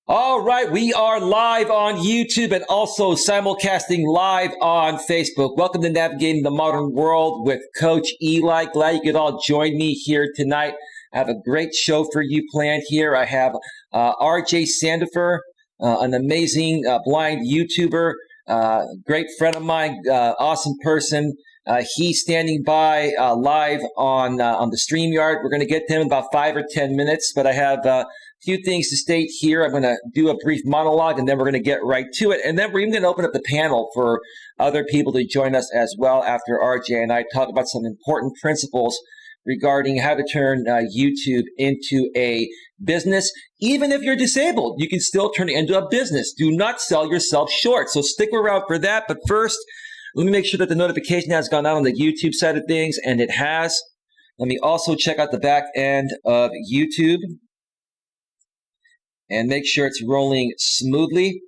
All right, we are live on YouTube and also simulcasting live on Facebook. Welcome to Navigating the Modern World with Coach Eli. Glad you could all join me here tonight. I have a great show for you planned here. I have RJ Sandefur, an amazing blind YouTuber, great friend of mine, awesome person. He's standing by live on the StreamYard. We're going to get to him in about 5 or 10 minutes, but I have few things to state here. I'm going to do a brief monologue, and then we're going to get right to it. And then we're even going to open up the panel for other people to join us as well after RJ and I talk about some important principles regarding how to turn YouTube into a business. Even if you're disabled, you can still turn it into a business. Do not sell yourself short. So stick around for that. But first, let me make sure that the notification has gone out on the YouTube side of things, and it has. Let me also check out the back end of YouTube and make sure it's rolling smoothly.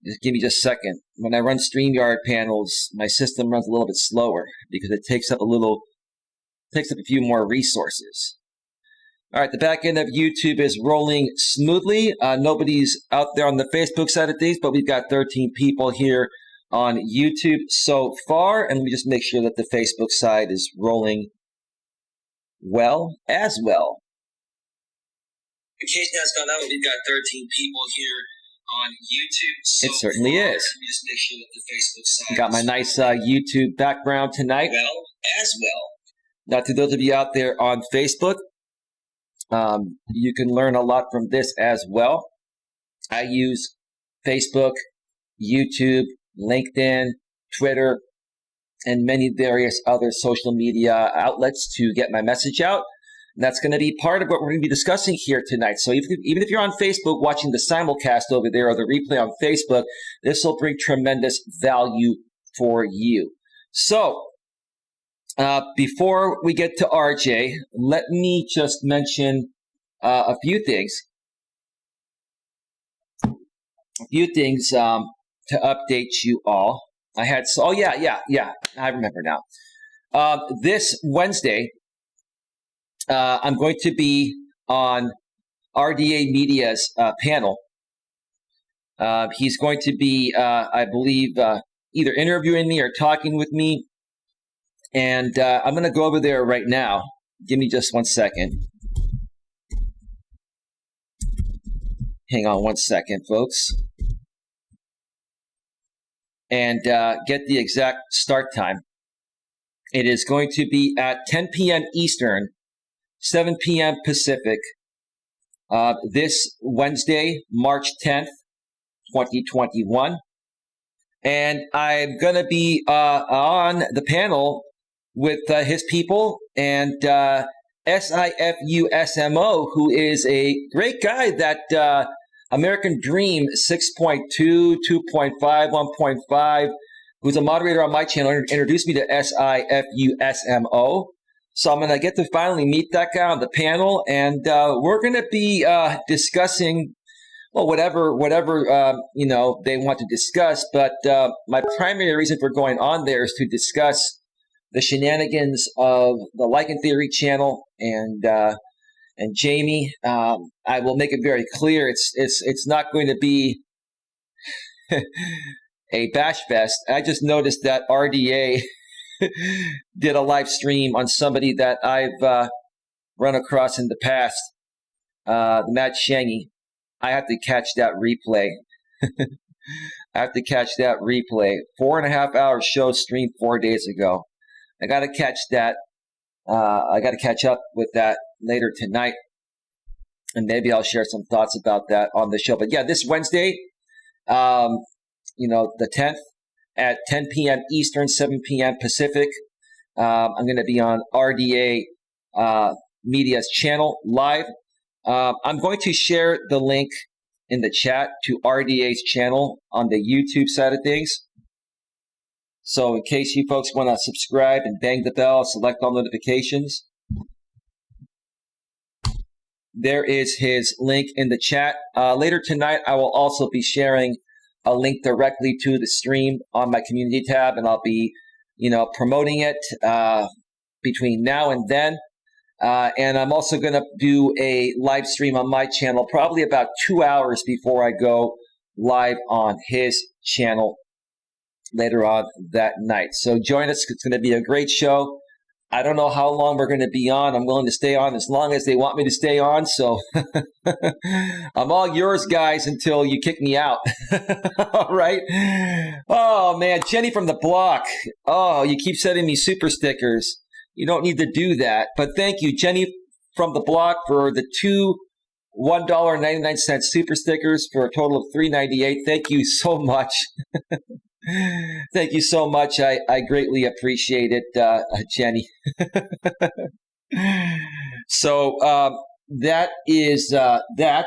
Just give me just a second. When I run StreamYard panels, my system runs a little bit slower because it takes up a few more resources. All right, the back end of YouTube is rolling smoothly. Nobody's out there on the Facebook side of things, but we've got 13 people here on YouTube so far. And let me just make sure that the Facebook side is rolling well as well. Occasion has gone out. We've got 13 people here on YouTube. So it certainly is. Let me just make sure that the Facebook side got my nice YouTube background tonight. Well as well. Now, to those of you out there on Facebook, you can learn a lot from this as well. I use Facebook, YouTube, LinkedIn, Twitter, and many various other social media outlets to get my message out. And that's going to be part of what we're going to be discussing here tonight. So even if you're on Facebook watching the simulcast over there or the replay on Facebook, this will bring tremendous value for you. So before we get to RJ, let me just mention a few things. To update you all. I remember now. This Wednesday, I'm going to be on RDA Media's panel. He's going to be, I believe, either interviewing me or talking with me. And I'm going to go over there right now. Give me just 1 second. Hang on 1 second, folks. And get the exact start time. It is going to be at 10 p.m. Eastern, 7 p.m. Pacific, this Wednesday, March 10th, 2021. And I'm going to be on the panel with his people and Sifusmo, who is a great guy that American Dream 6.2, 2.5, 1.5, who's a moderator on my channel, introduced me to Sifusmo. So I'm going to get to finally meet that guy on the panel, and we're going to be discussing, well, whatever they want to discuss. But my primary reason for going on there is to discuss the shenanigans of the Like and Theory channel and Jamie. I will make it very clear. It's not going to be a bash fest. I just noticed that RDA did a live stream on somebody that I've run across in the past, the Matt Shangy. I have to catch that replay. 4.5 hour show streamed 4 days ago. I got to catch that. I got to catch up with that later tonight. And maybe I'll share some thoughts about that on the show. But yeah, this Wednesday, the 10th, at 10 p.m. Eastern, 7 p.m. Pacific. I'm going to be on RDA Media's channel live. I'm going to share the link in the chat to RDA's channel on the YouTube side of things. So in case you folks want to subscribe and bang the bell, select all notifications, there is his link in the chat. Later tonight, I will also be sharing a link directly to the stream on my community tab, and I'll be, promoting it between now and then. And I'm also going to do a live stream on my channel, probably about 2 hours before I go live on his channel later on that night. So join us. It's going to be a great show. I don't know how long we're going to be on. I'm willing to stay on as long as they want me to stay on. So I'm all yours, guys, until you kick me out. All right. Oh, man. Jenny from the block. Oh, you keep sending me super stickers. You don't need to do that. But thank you, Jenny from the block, for the two $1.99 super stickers for a total of $3.98. Thank you so much. Thank you so much. I greatly appreciate it, Jenny. So that is that.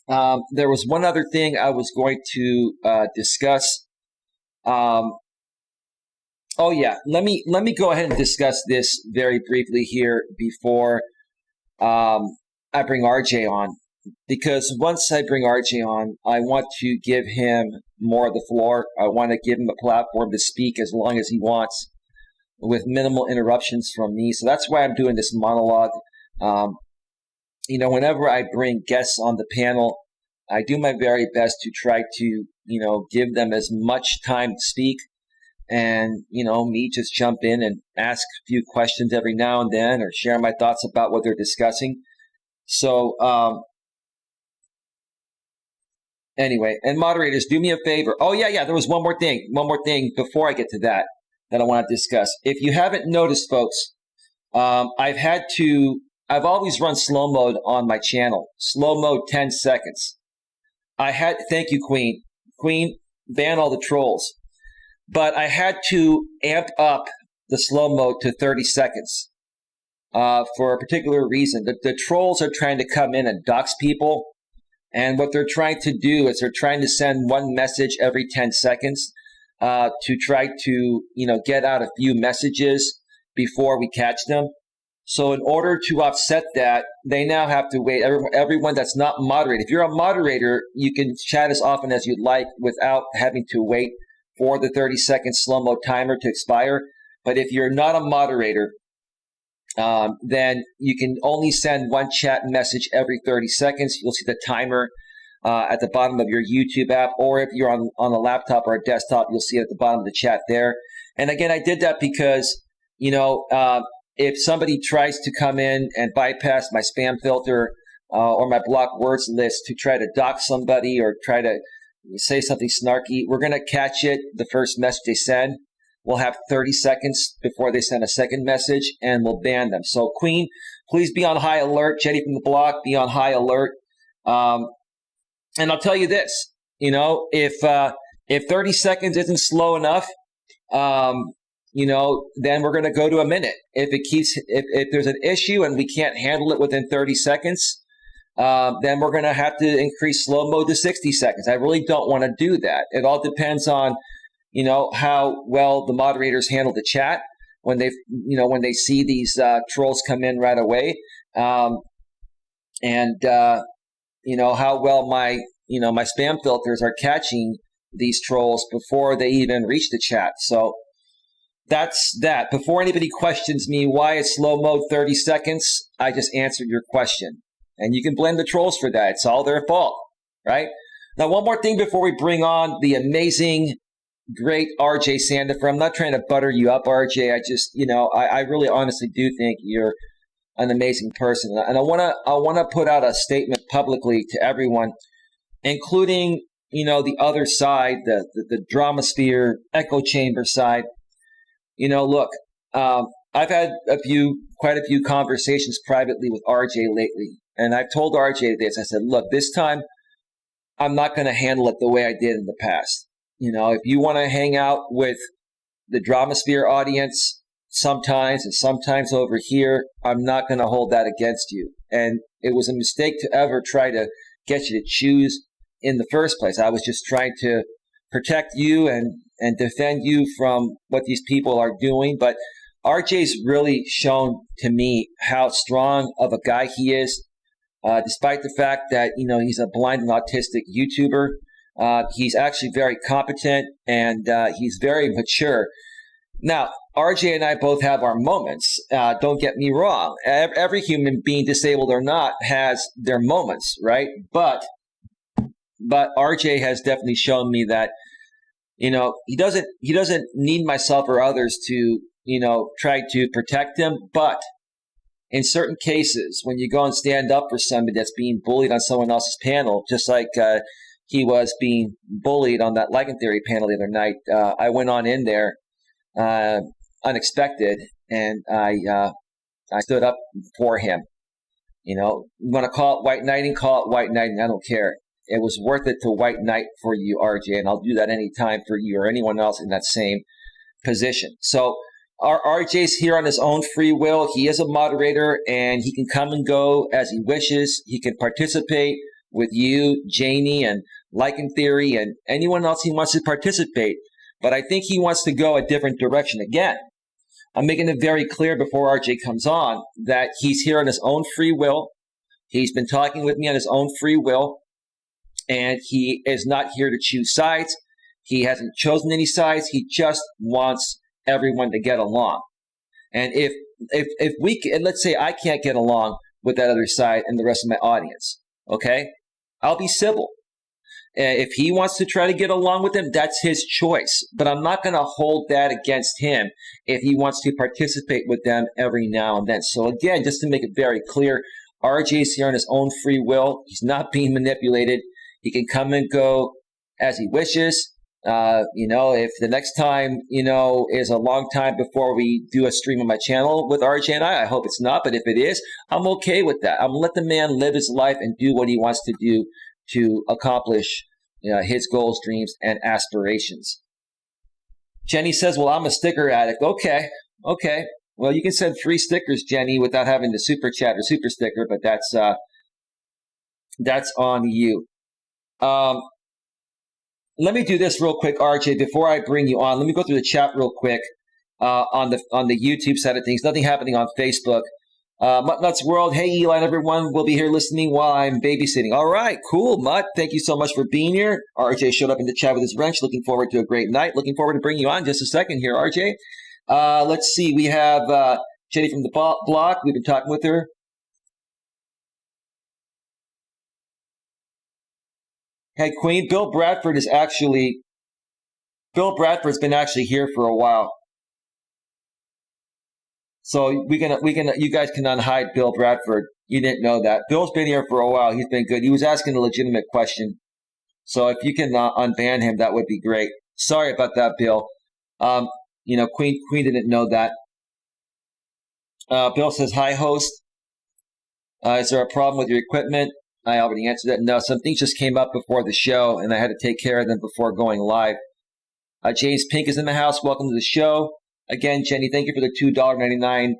There was one other thing I was going to discuss. Oh yeah, let me go ahead and discuss this very briefly here before I bring RJ on. Because once I bring RJ on, I want to give him more of the floor. I want to give him a platform to speak as long as he wants with minimal interruptions from me. So that's why I'm doing this monologue. Whenever I bring guests on the panel, I do my very best to try to, give them as much time to speak. And, me just jump in and ask a few questions every now and then or share my thoughts about what they're discussing. So, anyway, and moderators, do me a favor. Oh, yeah. There was one more thing before I get to that I want to discuss. If you haven't noticed, folks, I've always run slow mode on my channel. Slow mode, 10 seconds. Thank you, Queen. Queen, ban all the trolls. But I had to amp up the slow mode to 30 seconds for a particular reason. The trolls are trying to come in and dox people. And what they're trying to do is they're trying to send one message every 10 seconds to try to, get out a few messages before we catch them. So in order to offset that, they now have to wait. Everyone that's not moderated. If you're a moderator, you can chat as often as you'd like without having to wait for the 30-second slow-mo timer to expire. But if you're not a moderator, then you can only send one chat message every 30 seconds. You'll see the timer at the bottom of your YouTube app, or if you're on a laptop or a desktop, you'll see it at the bottom of the chat there. And again, I did that because, if somebody tries to come in and bypass my spam filter or my block words list to try to dox somebody or try to say something snarky, we're going to catch it the first message they send. We'll have 30 seconds before they send a second message, and we'll ban them. So, Queen, please be on high alert. Jenny from the block, be on high alert. And I'll tell you this, if 30 seconds isn't slow enough, then we're going to go to a minute. If there's an issue and we can't handle it within 30 seconds, then we're going to have to increase slow mode to 60 seconds. I really don't want to do that. It all depends on how well the moderators handle the chat when they see these trolls come in right away, and how well my spam filters are catching these trolls before they even reach the chat. So that's that. Before anybody questions me why it's slow mode 30 seconds, I just answered your question, and you can blame the trolls for that. It's all their fault, right? Now, one more thing before we bring on the amazing, great RJ Sandefur. I'm not trying to butter you up, RJ. I just, I really honestly do think you're an amazing person. And I want to put out a statement publicly to everyone, including, the other side, the drama sphere, echo chamber side. Look, I've had quite a few conversations privately with RJ lately. And I've told RJ this. I said, look, this time I'm not going to handle it the way I did in the past. If you want to hang out with the Dramasphere audience sometimes and sometimes over here, I'm not going to hold that against you. And it was a mistake to ever try to get you to choose in the first place. I was just trying to protect you and defend you from what these people are doing. But RJ's really shown to me how strong of a guy he is, despite the fact that, he's a blind and autistic YouTuber. He's actually very competent, and he's very mature. Now, RJ and I both have our moments. Don't get me wrong. Every human being, disabled or not, has their moments, right? But RJ has definitely shown me that, he doesn't need myself or others to, try to protect him. But in certain cases, when you go and stand up for somebody that's being bullied on someone else's panel, just like he was being bullied on that Liking Theory panel the other night, I went on in there unexpected, and I stood up for him. You want to call it white knighting, call it white knighting. I don't care. It was worth it to white knight for you, RJ, and I'll do that anytime for you or anyone else in that same position. So our RJ's here on his own free will. He is a moderator, and he can come and go as he wishes. He can participate with you, Janie, and Liking Theory, and anyone else he wants to participate. But I think he wants to go a different direction. Again, I'm making it very clear before RJ comes on that he's here on his own free will. He's been talking with me on his own free will, and he is not here to choose sides. He hasn't chosen any sides. He just wants everyone to get along. And if we, let's say I can't get along with that other side and the rest of my audience, okay, I'll be civil. If he wants to try to get along with them, that's his choice. But I'm not going to hold that against him if he wants to participate with them every now and then. So again, just to make it very clear, RJ is here on his own free will. He's not being manipulated. He can come and go as he wishes. If the next time, is a long time before we do a stream on my channel with RJ and I hope it's not. But if it is, I'm okay with that. I'm going to let the man live his life and do what he wants to do to accomplish his goals, dreams, and aspirations. Jenny says, well, I'm a sticker addict. Okay. Well, you can send 3 stickers, Jenny, without having to super chat or super sticker, but that's on you. Let me do this real quick, RJ, before I bring you on. Let me go through the chat real quick on the YouTube side of things. Nothing happening on Facebook. Mutt Nuts World, hey Eli and everyone, will be here listening while I'm babysitting. All right, cool, Mutt. Thank you so much for being here. RJ showed up in the chat with his wrench. Looking forward to a great night. Looking forward to bringing you on in just a second here, RJ. Let's see. We have Jenny from the block. We've been talking with her. Hey, Queen. Bill Bradford's been actually here for a while. So you guys can unhide Bill Bradford. You didn't know that. Bill's been here for a while. He's been good. He was asking a legitimate question. So if you can unban him, that would be great. Sorry about that, Bill. Queen didn't know that. Bill says, hi, host. Is there a problem with your equipment? I already answered that. No, some things just came up before the show, and I had to take care of them before going live. James Pink is in the house. Welcome to the show. Again, Jenny, thank you for the $2.99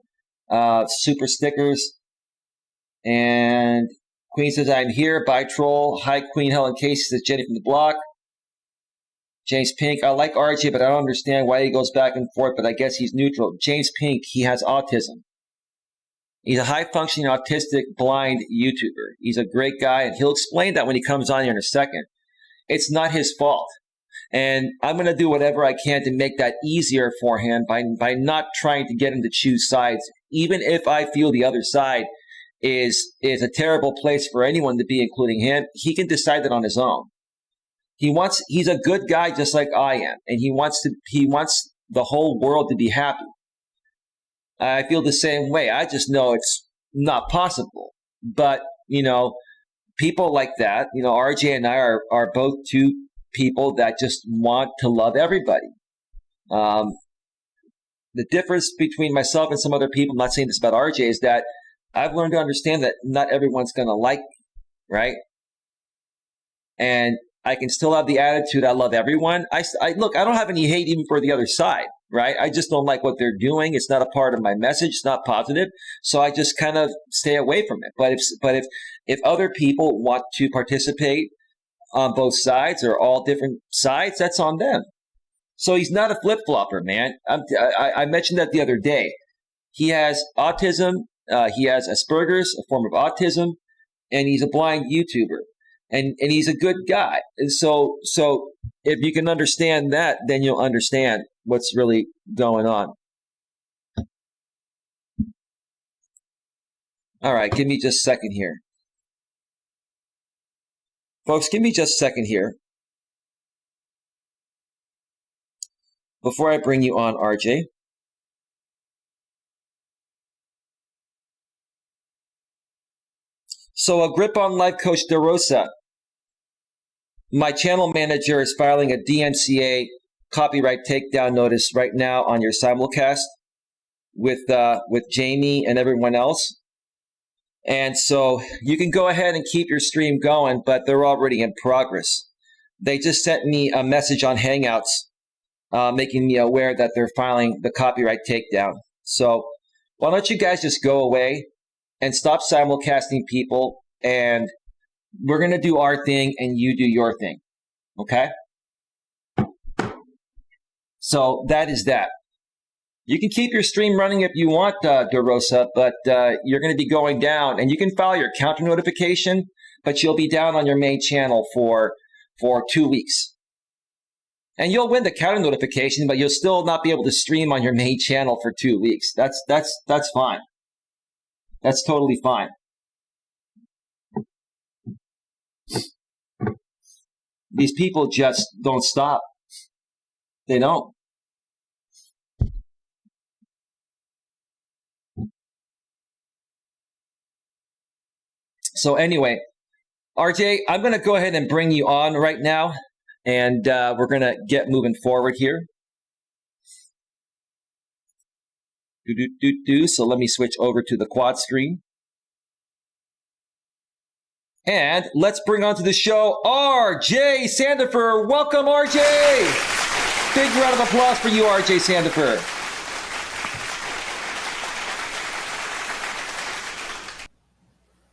super stickers. And Queen says, I'm here. Bye, troll. Hi, Queen. Helen Casey says, Jenny from the block. James Pink, I like RJ, but I don't understand why he goes back and forth, but I guess he's neutral. James Pink, he has autism. He's a high-functioning autistic blind YouTuber. He's a great guy, and he'll explain that when he comes on here in a second. It's not his fault. And I'm going to do whatever I can to make that easier for him by not trying to get him to choose sides. Even if I feel the other side is a terrible place for anyone to be, including him, he can decide that on his own. He's a good guy just like I am, and he wants the whole world to be happy. I feel the same way. I just know it's not possible. But, people like that, RJ and I are both two people that just want to love everybody. The difference between myself and some other people, I'm not saying this about RJ, is that I've learned to understand that not everyone's going to like me, right? And I can still have the attitude, I love everyone. Look, I don't have any hate even for the other side, right? I just don't like what they're doing. It's not a part of my message. It's not positive. So I just kind of stay away from it. But if other people want to participate on both sides or all different sides, that's on them. So he's not a flip-flopper, man. I mentioned that the other day. He has autism. He has Asperger's, a form of autism, and he's a blind YouTuber. And he's a good guy. And so if you can understand that, then you'll understand what's really going on. All right, give me just a second here. Folks, give me just a second here before I bring you on, RJ. So a grip on life, Coach DeRosa. My channel manager is filing a DMCA copyright takedown notice right now on your simulcast with Jamie and everyone else. And so you can go ahead and keep your stream going, but they're already in progress. They just sent me a message on Hangouts making me aware that they're filing the copyright takedown. So why don't you guys just go away and stop simulcasting people, and we're going to do our thing and you do your thing. Okay? So that is that. You can keep your stream running if you want, DeRosa, but you're going to be going down, and you can file your counter notification, but you'll be down on your main channel for 2 weeks. And you'll win the counter notification, but you'll still not be able to stream on your main channel for 2 weeks. That's fine. That's totally fine. These people just don't stop. They don't. So anyway, RJ, I'm going to go ahead and bring you on right now, and we're going to get moving forward here. So let me switch over to the quad screen. And let's bring onto the show RJ Sandefur. Welcome, RJ. Big round of applause for you, RJ Sandefur.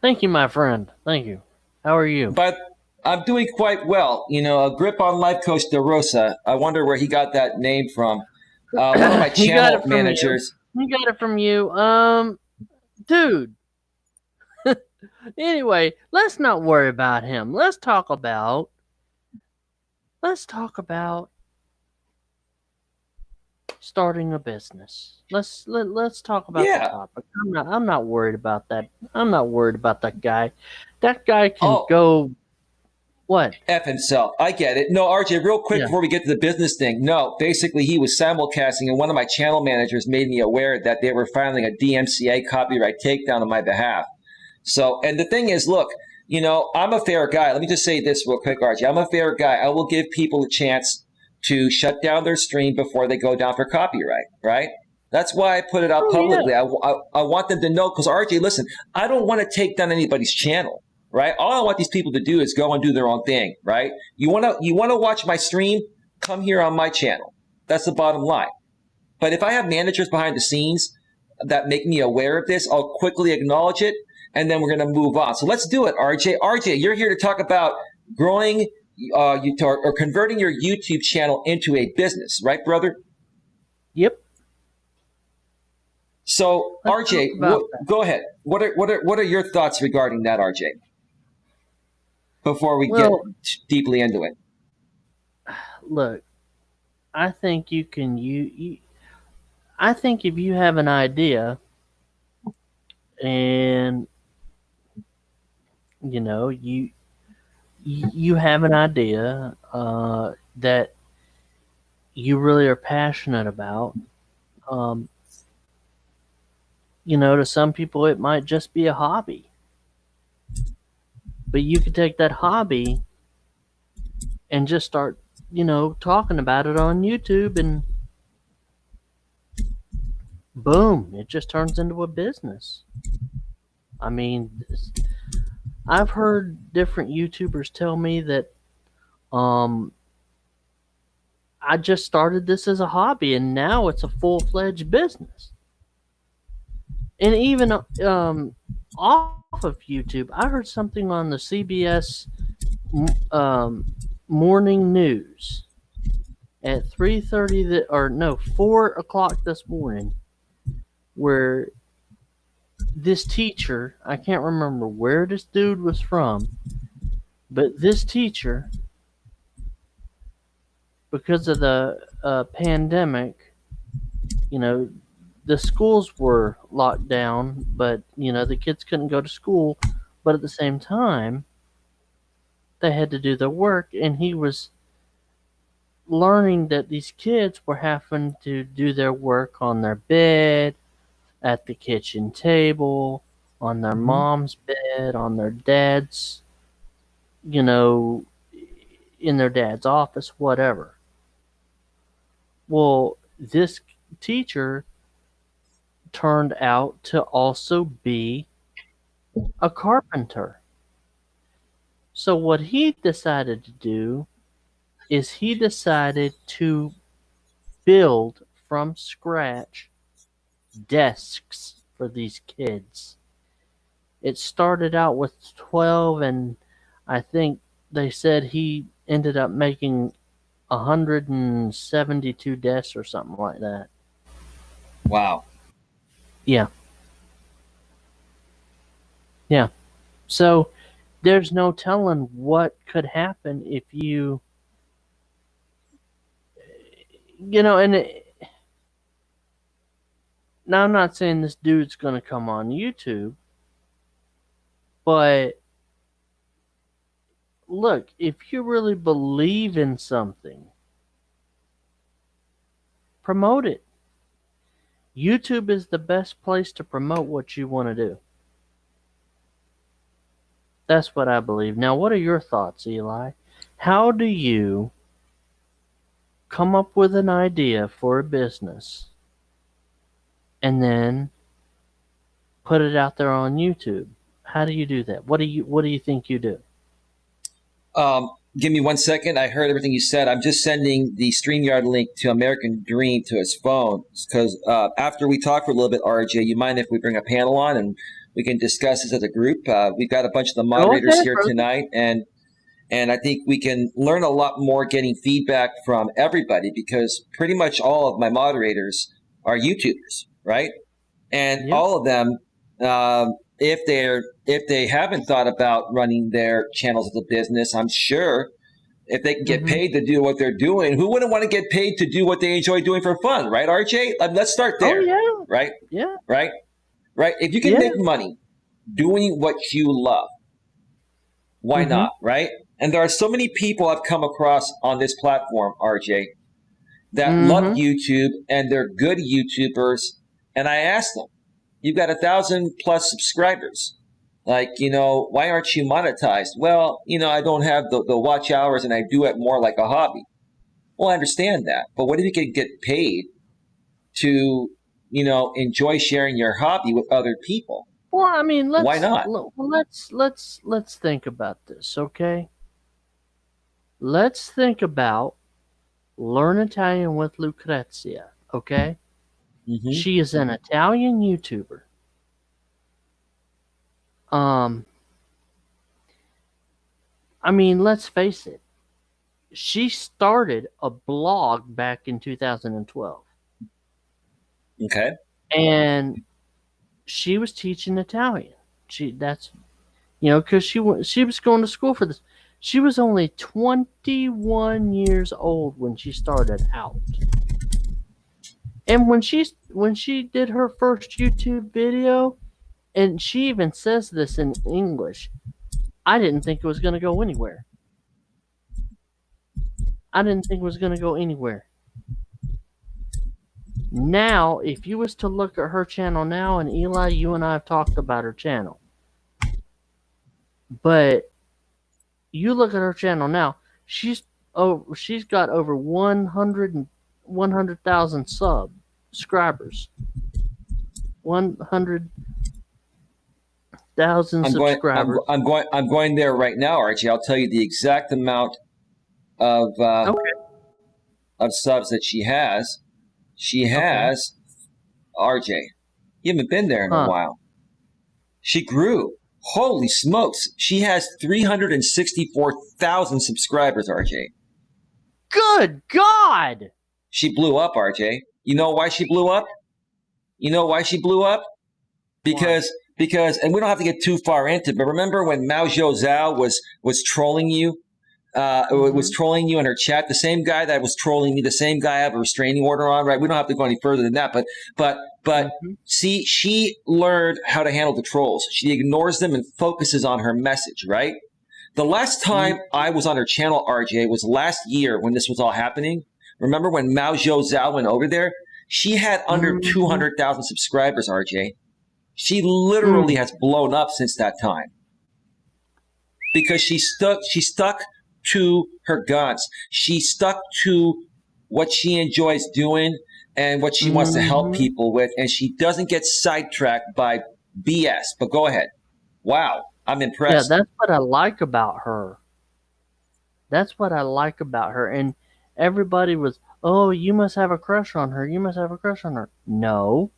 Thank you, my friend. Thank you. How are you? But I'm doing quite well. You know, a grip on life, Coach DeRosa. I wonder where he got that name from. One of my channel managers. He got it from you. Dude. Anyway, let's not worry about him. Let's talk about starting a business. Let's talk about the topic. I'm not worried about that. I'm not worried about that guy. That guy can go. What? F himself. I get it. No, RJ, real quick before we get to the business thing. No, basically he was simulcasting, and one of my channel managers made me aware that they were filing a DMCA copyright takedown on my behalf. So, and the thing is, look, you know, I'm a fair guy. Let me just say this real quick, RJ. I'm a fair guy. I will give people a chance to shut down their stream before they go down for copyright, right? That's why I put it out publicly. Yeah. I want them to know, because RJ, listen, I don't want to take down anybody's channel, right? All I want these people to do is go and do their own thing, right? You want to watch my stream? Come here on my channel. That's the bottom line. But if I have managers behind the scenes that make me aware of this, I'll quickly acknowledge it, and then we're going to move on. So let's do it, RJ. RJ, you're here to talk about growing or converting your YouTube channel into a business, right, brother? Yep. So, RJ, go ahead. What are your thoughts regarding that, RJ? Before we get deeply into it. Look, I think you can. I think if you have an idea, and you know you have an idea that you really are passionate about. You know, to some people it might just be a hobby, but you could take that hobby and just start, you know, talking about it on YouTube, and boom, it just turns into a business. I mean, I've heard different YouTubers tell me that I just started this as a hobby and now it's a full-fledged business. And even off of YouTube, I heard something on the CBS morning news at 4 o'clock this morning, where this teacher, I can't remember where this dude was from, but this teacher, because of the pandemic, you know, the schools were locked down, but the kids couldn't go to school, but at the same time they had to do their work, and he was learning that these kids were having to do their work on their bed, at the kitchen table, on their mom's bed, on their dad's, in their dad's office, whatever. Well, this teacher turned out to also be a carpenter. So what he decided to do is he decided to build from scratch desks for these kids. It started out with 12, and I think they said he ended up making 172 desks or something like that. Wow. Yeah. Yeah. So there's no telling what could happen if and now I'm not saying this dude's going to come on YouTube, but look, if you really believe in something, promote it. YouTube is the best place to promote what you want to do. That's what I believe. Now, what are your thoughts, Eli? How do you come up with an idea for a business and then put it out there on YouTube? How do you do that? What do you think you do? Give me 1 second. I heard everything you said. I'm just sending the StreamYard link to American Dream to his phone because after we talk for a little bit, RJ, you mind if we bring a panel on and we can discuss this as a group? We've got a bunch of the moderators here tonight, and I think we can learn a lot more getting feedback from everybody because pretty much all of my moderators are YouTubers, right? And all of them, if they haven't thought about running their channels as a business, I'm sure if they can get paid to do what they're doing, who wouldn't want to get paid to do what they enjoy doing for fun, right, RJ? Let's start there. Oh, yeah. Right? Yeah. Right? If you can make money doing what you love, why not, right? And there are so many people I've come across on this platform, RJ, that love YouTube and they're good YouTubers. And I ask them, you've got 1,000+ subscribers. Like, why aren't you monetized? Well, I don't have the watch hours and I do it more like a hobby. Well, I understand that. But what if you could get paid to, enjoy sharing your hobby with other people? Well, I mean, why not? Let's think about this, okay? Let's think about Learn Italian with Lucrezia, okay? She is an Italian YouTuber. I mean, let's face it. She started a blog back in 2012. Okay. And she was teaching Italian. Because she was going to school for this. She was only 21 years old when she started out. And when she did her first YouTube video, and she even says this in English, I didn't think it was going to go anywhere. Now, if you was to look at her channel now, and Eli, you and I have talked about her channel, but you look at her channel now, she's got over 100,000 subscribers. 100,000 subscribers. I'm going there right now, Archie. I'll tell you the exact amount of subs that she has. She has, RJ, you haven't been there in a while. She grew. Holy smokes. She has 364,000 subscribers, RJ. Good God! She blew up, RJ. You know why she blew up? Because, and we don't have to get too far into it, but remember when Mao Zedong was trolling you was trolling you in her chat, the same guy that was trolling me, the same guy I have a restraining order on, right? We don't have to go any further than that, but see, she learned how to handle the trolls. She ignores them and focuses on her message, right? The last time I was on her channel, RJ, was last year when this was all happening. Remember when Mao Zhao went over there? She had under 200,000 subscribers, RJ. She literally has blown up since that time because she stuck to her guns. She stuck to what she enjoys doing and what she wants to help people with, and she doesn't get sidetracked by BS. But go ahead. Wow, I'm impressed. Yeah, that's what I like about her. That's what I like about her. And everybody was, oh, you must have a crush on her. You must have a crush on her. No,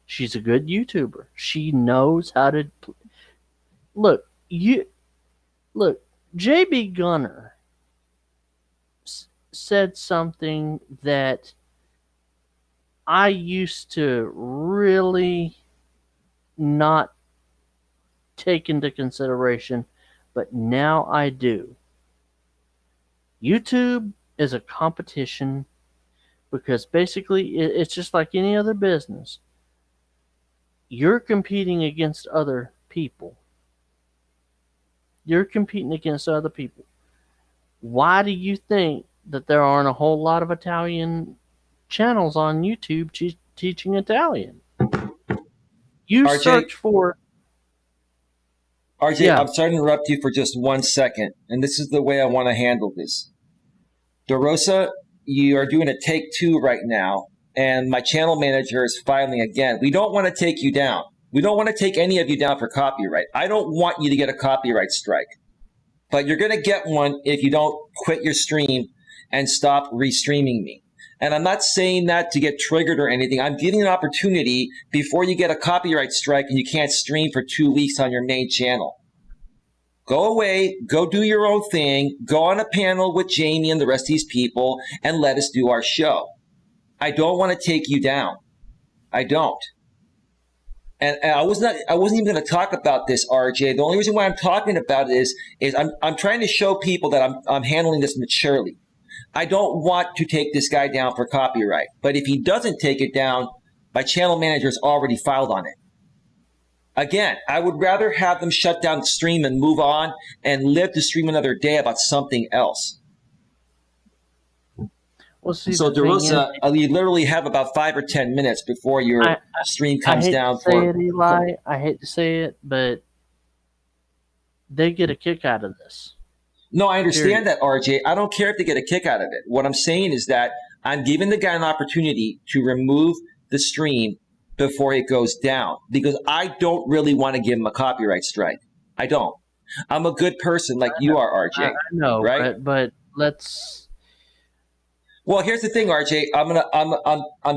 she's a good YouTuber. She knows how to look. JB Gunner said something that I used to really not take into consideration, but now I do. YouTube is a competition because basically it's just like any other business. You're competing against other people. You're competing against other people. Why do you think that there aren't a whole lot of Italian channels on YouTube teaching Italian? You RJ, search for... RJ, I'm sorry to interrupt you for just 1 second, and this is the way I want to handle this. DeRosa, you are doing a take 2 right now, and my channel manager is filing again. We don't want to take you down. We don't want to take any of you down for copyright. I don't want you to get a copyright strike. But you're going to get one if you don't quit your stream and stop restreaming me. And I'm not saying that to get triggered or anything. I'm giving you an opportunity before you get a copyright strike and you can't stream for 2 weeks on your main channel. Go away, go do your own thing, go on a panel with Jamie and the rest of these people, and let us do our show. I don't want to take you down. I don't. And I wasn't even going to talk about this, RJ. The only reason why I'm talking about it is I'm trying to show people that I'm handling this maturely. I don't want to take this guy down for copyright. But if he doesn't take it down, my channel manager's already filed on it. Again, I would rather have them shut down the stream and move on and live to stream another day about something else. Well, see, so, DeRosa, you literally have about 5 or 10 minutes before your stream comes down. Eli, I hate to say it, but they get a kick out of this. No, I understand that, RJ. I don't care if they get a kick out of it. What I'm saying is that I'm giving the guy an opportunity to remove the stream before it goes down because I don't really want to give him a copyright strike. I don't. I'm a good person like you are, RJ. I know, right? But let's... Well, here's the thing, RJ. I'm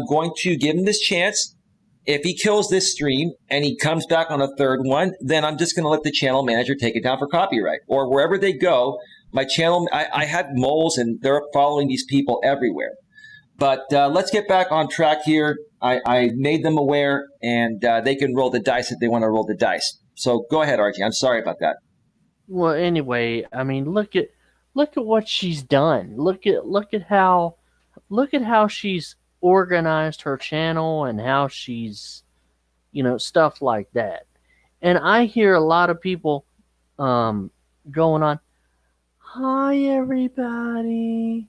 going to give him this chance. If he kills this stream and he comes back on a third one, then I'm just going to let the channel manager take it down for copyright. Or wherever they go, my channel, I have moles and they're following these people everywhere. But let's get back on track here. I made them aware and they can roll the dice if they want to roll the dice. So go ahead, RJ. I'm sorry about that. Well, anyway, I mean, look at what she's done. Look at how she's organized her channel and how she's, stuff like that. And I hear a lot of people going on, "Hi everybody.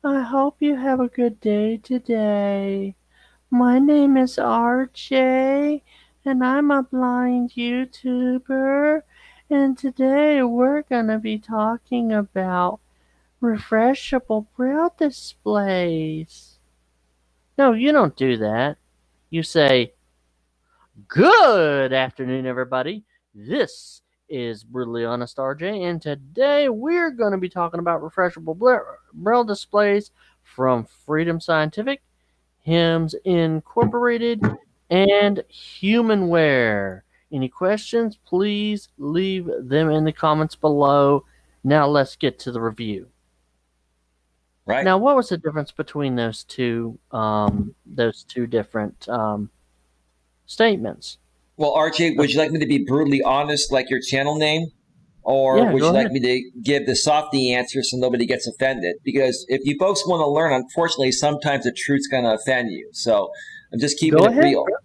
I hope you have a good day today. My name is RJ and I'm a blind YouTuber. And today we're going to be talking about refreshable braille displays." No, you don't do that. You say, "Good afternoon, everybody. This is Brutally Honest RJ, and today we're going to be talking about refreshable braille displays from Freedom Scientific, Hymns Incorporated, and Humanware. Any questions, please leave them in the comments below. Now let's get to the review. Right. Now, what was the difference between those two different statements? Well, RJ, would you like me to be brutally honest like your channel name? or Yeah, would go you like ahead. me to give the softy answer so nobody gets offended? Because if you folks want to learn, unfortunately, sometimes the truth's going to offend you. So I'm just keeping Go it ahead, real. bro.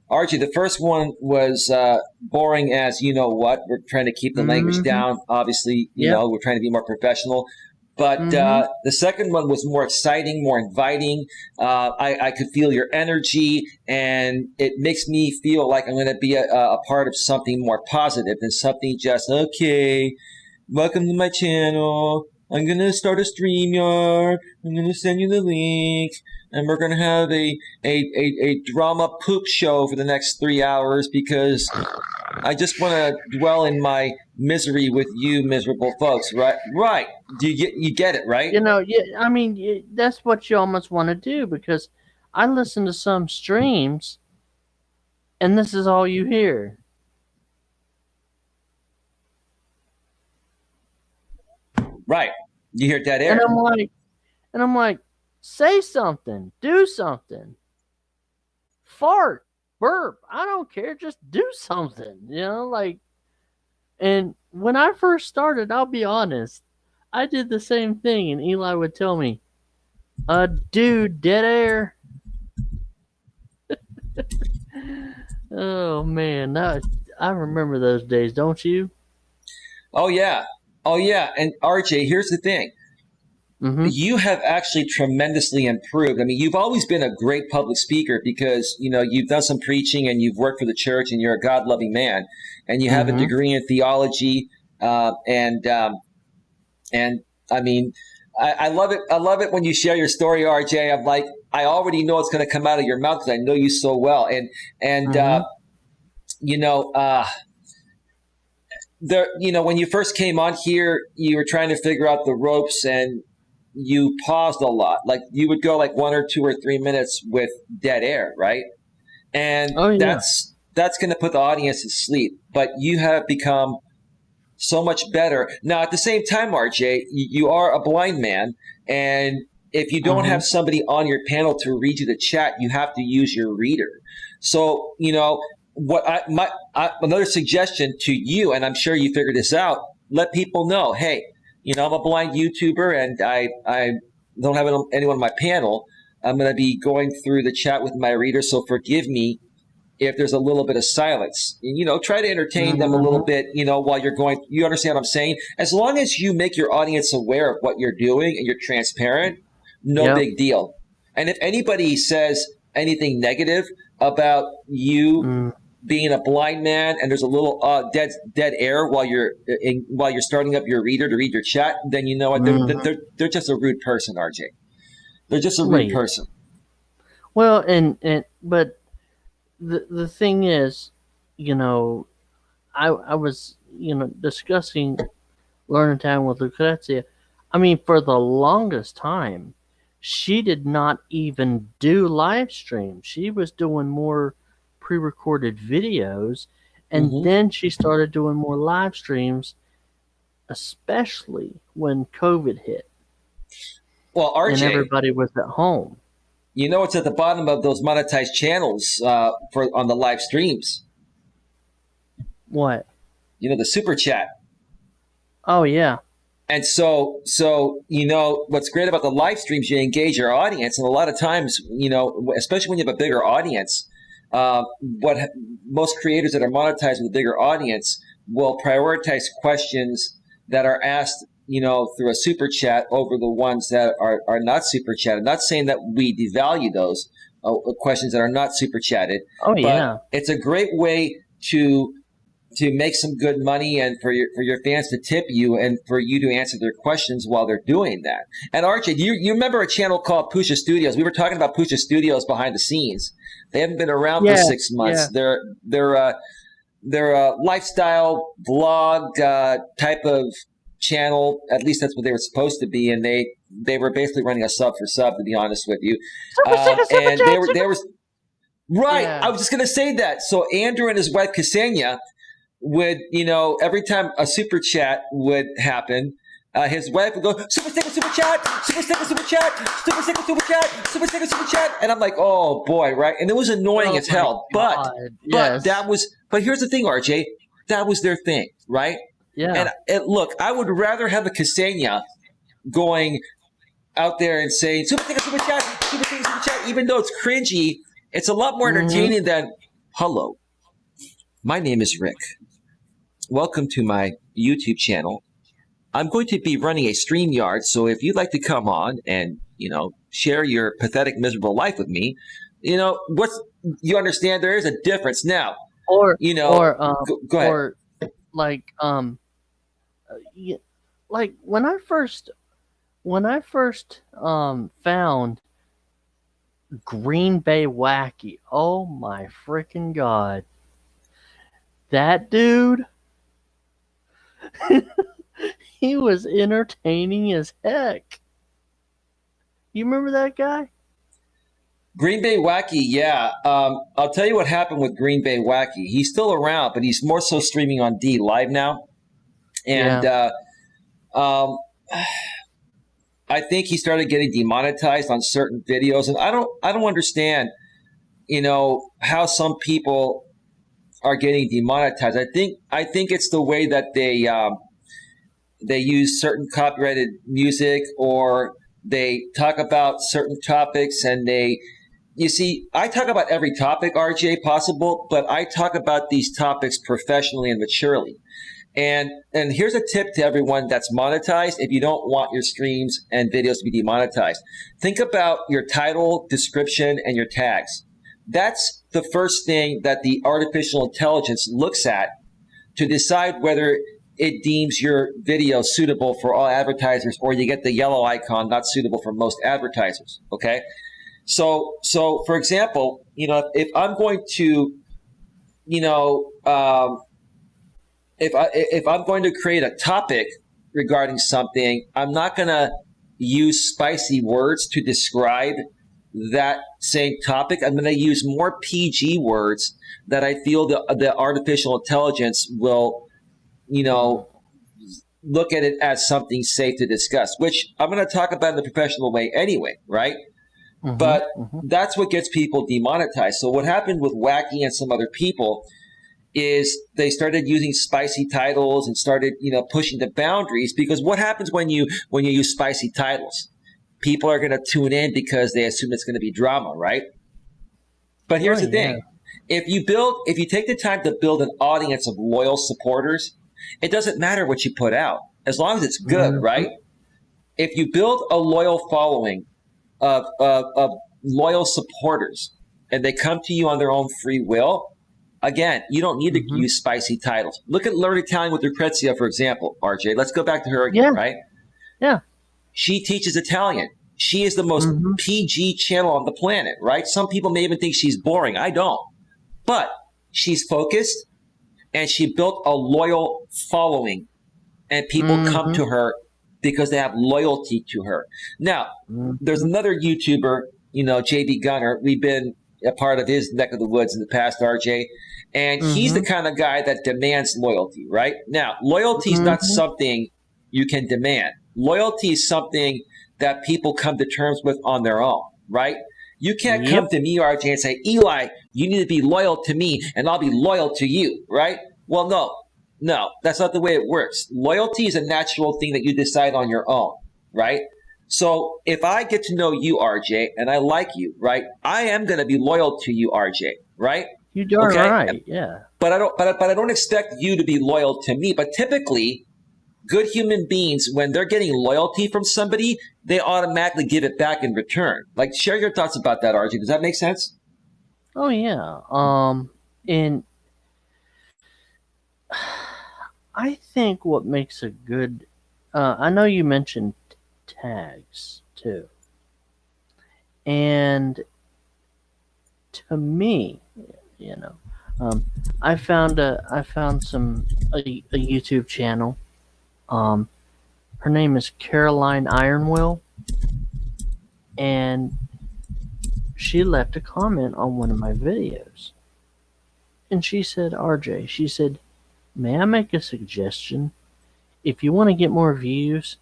Archie, the first one was boring as you know what. We're trying to keep the language Mm-hmm. down. Obviously, Yep. we're trying to be more professional. But Mm-hmm. the second one was more exciting, more inviting. I could feel your energy, and it makes me feel like I'm going to be a part of something more positive than something just, okay, welcome to my channel. I'm going to start a StreamYard. I'm going to send you the link. And we're going to have a drama poop show for the next 3 hours because I just want to dwell in my misery with you miserable folks, right? Right. You get it, right? Yeah, I mean, that's what you almost want to do because I listen to some streams and this is all you hear. Right. You hear dead And air. I'm like, say something, do something, fart, burp, I don't care, just do something, like. And when I first started, I'll be honest, I did the same thing, and Eli would tell me, dude, dead air. Oh man, I remember those days, don't you? Oh yeah. Oh yeah. And RJ, here's the thing. Mm-hmm. You have actually tremendously improved. I mean, you've always been a great public speaker because, you've done some preaching and you've worked for the church and you're a God-loving man and you have a Mm-hmm. degree in theology. And I mean, I love it. I love it when you share your story, RJ. I'm like, I already know it's going to come out of your mouth because I know you so well. And Mm-hmm. you know, uh, when you first came on here, you were trying to figure out the ropes and you paused a lot. Like you would go like 1 or 2 or 3 minutes with dead air, right? And Oh yeah. that's going to put the audience to sleep. But you have become so much better. Now, at the same time, RJ, you are a blind man. And if you don't Mm-hmm. have somebody on your panel to read you the chat, you have to use your reader. So, another suggestion to you, and I'm sure you figured this out, let people know, hey, I'm a blind YouTuber and I don't have anyone on my panel. I'm going to be going through the chat with my reader. So forgive me if there's a little bit of silence. Try to entertain them a little Mm-hmm. bit, while you're going. You understand what I'm saying? As long as you make your audience aware of what you're doing and you're transparent, no Yep. big deal. And if anybody says anything negative about you Mm. being a blind man and there's a little dead air while you're starting up your reader to read your chat, then you know what? Mm-hmm. They're just a rude person, RJ. They're just a Well, rude yeah. person. Well, but the thing is, I was discussing learning time with Lucrezia. I mean, for the longest time, she did not even do live streams. She was doing more pre-recorded videos, and Mm-hmm. then she started doing more live streams, especially when COVID hit Well, and RJ, everybody was at home. what's at the bottom of those monetized channels on the live streams? What? The super chat. Oh yeah. And so what's great about the live streams, you engage your audience, and a lot of times, especially when you have a bigger audience, what most creators that are monetized with a bigger audience will prioritize questions that are asked, through a super chat over the ones that are not super chatted. I'm not saying that we devalue those questions that are not super chatted, Oh but yeah. it's a great way to make some good money and for your fans to tip you and for you to answer their questions while they're doing that. And RJ, do you remember a channel called Pusha Studios? We were talking about Pusha Studios behind the scenes. They haven't been around for Yeah. 6 months. Yeah. They're a lifestyle vlog type of channel. At least that's what they were supposed to be, and they were basically running a sub for sub, to be honest with you. And they were right. Yeah. I was just gonna say that. So Andrew and his wife Ksenia would, every time a super chat would happen, his wife would go, super sticker, super chat, super sticker, super chat, super sticker, super chat, super sticker, super chat. And I'm like, oh boy, right? And it was annoying as hell. But Yes. but here's the thing, RJ, that was their thing, right? Yeah. And look, I would rather have a Ksenia going out there and saying super chat, super chat, super chat, super chat, even though it's cringy. It's a lot more entertaining than hello. My name is Rick. Welcome to my YouTube channel. I'm going to be running a StreamYard, so if you'd like to come on and, share your pathetic, miserable life with me, you understand there is a difference now. Or Go ahead. Or like like when I first found Green Bay Wacky, oh my freaking god, that dude, he was entertaining as heck. You remember that guy? Green Bay Wacky, yeah. I'll tell you what happened with Green Bay Wacky. He's still around, but he's more so streaming on D Live now. And I think he started getting demonetized on certain videos, and I don't understand, how some people are getting demonetized. I think it's the way that they use certain copyrighted music, or they talk about certain topics, and you see, I talk about every topic, RJ, possible, but I talk about these topics professionally and maturely. And here's a tip to everyone that's monetized. If you don't want your streams and videos to be demonetized, think about your title, description, and your tags. That's the first thing that the artificial intelligence looks at to decide whether it deems your video suitable for all advertisers, or you get the yellow icon, not suitable for most advertisers. Okay. So for example, if I'm going to, if I'm going to create a topic regarding something, I'm not going to use spicy words to describe that same topic. I'm going to use more PG words that I feel the artificial intelligence will, look at it as something safe to discuss, which I'm going to talk about in the professional way anyway, right? But that's what gets people demonetized. So what happened with Wacky and some other people is they started using spicy titles and started, pushing the boundaries, because what happens when you use spicy titles? People are going to tune in because they assume it's going to be drama, right? But here's the thing. If you take the time to build an audience of loyal supporters, it doesn't matter what you put out, as long as it's good, right? If you build a loyal following of loyal supporters, and they come to you on their own free will, again, you don't need to use spicy titles. Look at Learn Italian with Lucrezia, for example, RJ. Let's go back to her again, right? Yeah. She teaches Italian. She is the most PG channel on the planet, right? Some people may even think she's boring. I don't. But she's focused, and she built a loyal following, and people come to her because they have loyalty to her. Now, there's another YouTuber, JB Gunner. We've been a part of his neck of the woods in the past, RJ. And he's the kind of guy that demands loyalty, right? Now, loyalty is not something you can demand. Loyalty is something that people come to terms with on their own, right? You can't come to me, RJ, and say, Eli, you need to be loyal to me, and I'll be loyal to you, right? Well, no, that's not the way it works. Loyalty is a natural thing that you decide on your own, right? So if I get to know you, RJ, and I like you, right, I am going to be loyal to you, RJ, right? You darn right, yeah. But I don't expect you to be loyal to me. But typically, good human beings, when they're getting loyalty from somebody, they automatically give it back in return. Like, share your thoughts about that, RJ. Does that make sense? Oh yeah. And I think what makes a good, I know you mentioned tags too, and to me, I found a YouTube channel. Her name is Caroline Ironwill, and she left a comment on one of my videos, and she said, RJ, she said, may I make a suggestion? If you want to get more views,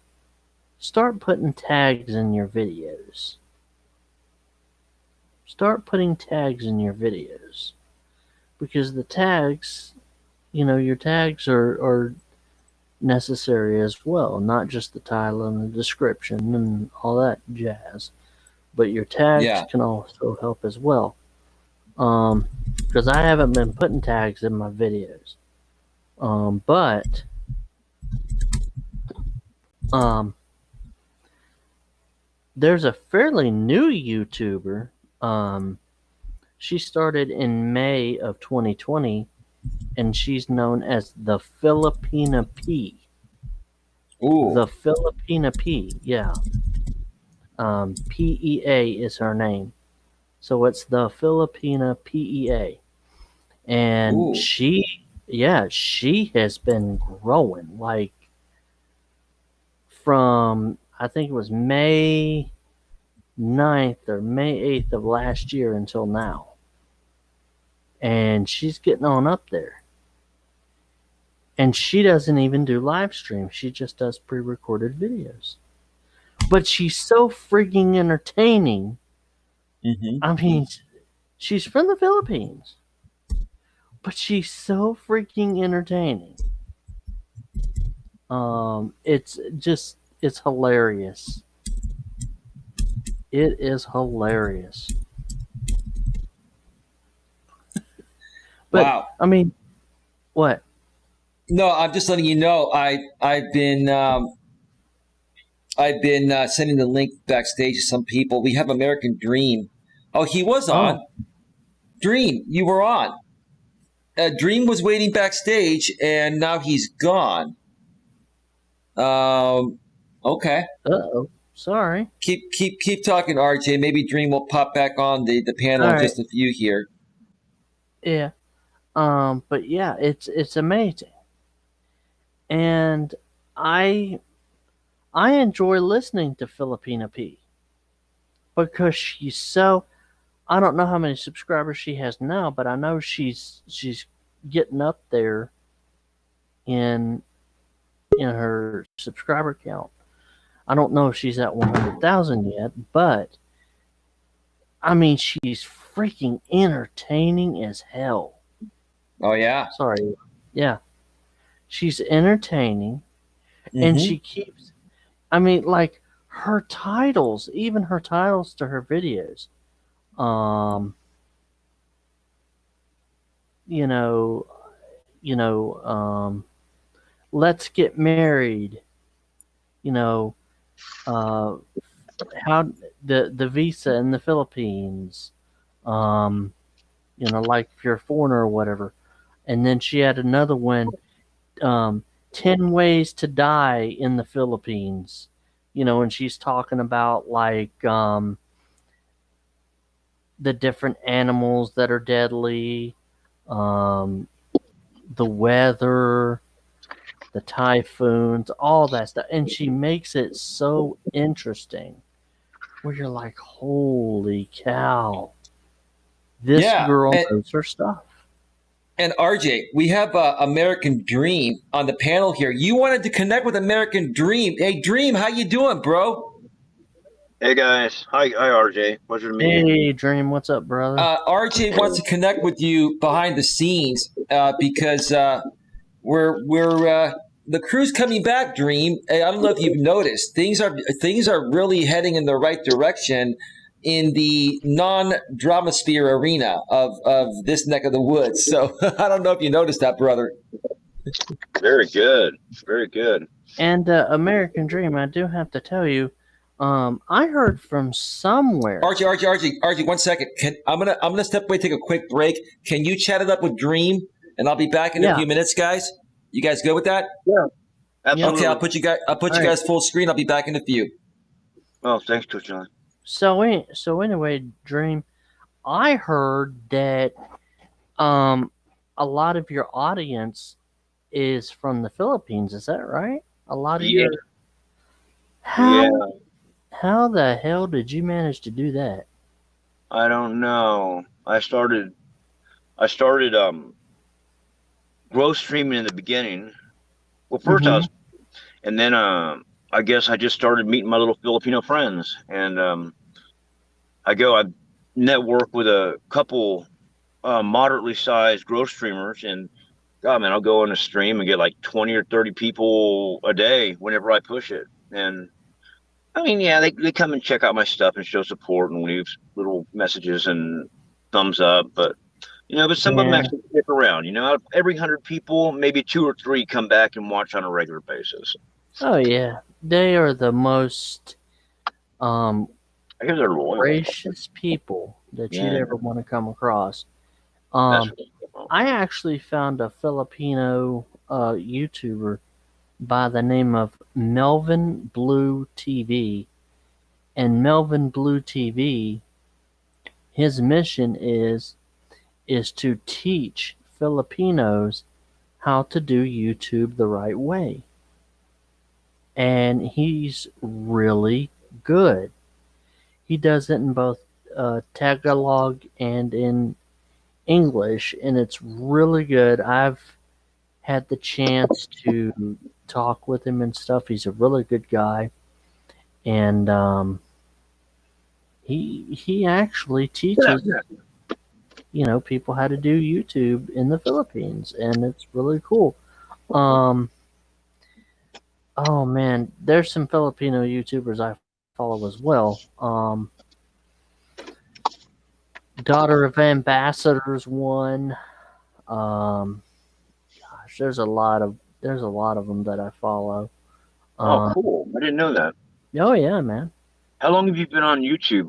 start putting tags in your videos. Start putting tags in your videos. Because the tags, your tags are necessary as well, not just the title and the description and all that jazz, but your tags Yeah. can also help as well. Because I haven't been putting tags in my videos, but um, there's a fairly new YouTuber. She started in May of 2020, and she's known as the Filipina P. Ooh. The Filipina P, yeah. PEA is her name. So it's the Filipina PEA. And Ooh. she has been growing. Like from, I think it was May 9th or May 8th of last year until now. And she's getting on up there. And she doesn't even do live streams. She just does pre-recorded videos. But she's so freaking entertaining. Mm-hmm. I mean, she's from the Philippines, but she's so freaking entertaining. It's hilarious. It is hilarious. But Wow. I mean, what? No, I'm just letting you know. I've been sending the link backstage to some people. We have American Dream. Oh, he was on. Oh, Dream, you were on. Dream was waiting backstage, and now he's gone. Okay. oh. Sorry. Keep talking, RJ. Maybe Dream will pop back on the panel All in right. just a few here. Yeah. But yeah, it's amazing, and I I enjoy listening to Filipina P because she's so. I don't know how many subscribers she has now, but I know she's getting up there in her subscriber count. I don't know if she's at 100,000 yet, but I mean she's freaking entertaining as hell. Oh yeah. Sorry, yeah, she's entertaining, and Mm-hmm. she keeps. I mean, like her titles, even her titles to her videos. Um, you know, you know, let's get married. You know, uh, how the visa in the Philippines. Um, like if you're a foreigner or whatever. And then she had another one, 10 ways to die in the Philippines. And she's talking about like the different animals that are deadly, um, the weather, the typhoons, all that stuff. And she makes it so interesting where you're like, holy cow, this Yeah. girl knows her stuff. And RJ, we have American Dream on the panel here. You wanted to connect with American Dream. Hey, Dream, how you doing, bro? Hey guys, hi RJ. Pleasure to meet you. Hey, Dream, what's up, brother? RJ wants to connect with you behind the scenes because we're the crew's coming back. Dream, I don't know if you've noticed things are really heading in the right direction in the non-dramasphere arena of this neck of the woods. So I don't know if you noticed that, brother. Very good, very good. And American Dream, I do have to tell you, I heard from somewhere. RJ, 1 second. I'm gonna step away, take a quick break. Can you chat it up with Dream, and I'll be back in a few minutes, guys. You guys good with that? Yeah, absolutely. Okay, I'll put you guys full screen. I'll be back in a few. Oh, thanks, Coach Eli. So anyway, Dream, I heard that a lot of your audience is from the Philippines. Is that right? A lot of Yeah. How the hell did you manage to do that? I don't know. I started growth streaming in the beginning. Well, 1st I was, and then I guess I just started meeting my little Filipino friends, and I network with a couple moderately sized growth streamers, and God, man, I'll go on a stream and get like 20 or 30 people a day whenever I push it. And I mean, yeah, they come and check out my stuff and show support and leave little messages and thumbs up. But, but some of them Yeah. actually stick around. Out of every 100 people, maybe 2 or 3 come back and watch on a regular basis. Oh yeah, they are the most I guess they're loyal. gracious people that you'd ever want to come across. That's really cool. I actually found a Filipino YouTuber by the name of Melvin Blue TV, and Melvin Blue TV, his mission is to teach Filipinos how to do YouTube the right way. And he's really good. He does it in both Tagalog and in English, and it's really good. I've had the chance to talk with him and stuff. He's a really good guy, and he actually teaches people how to do YouTube in the Philippines, and it's really cool. Oh man, there's some Filipino YouTubers I follow as well. Daughter of Ambassadors one. Gosh, there's a lot of them that I follow. Oh, cool! I didn't know that. Oh yeah, man. How long have you been on YouTube,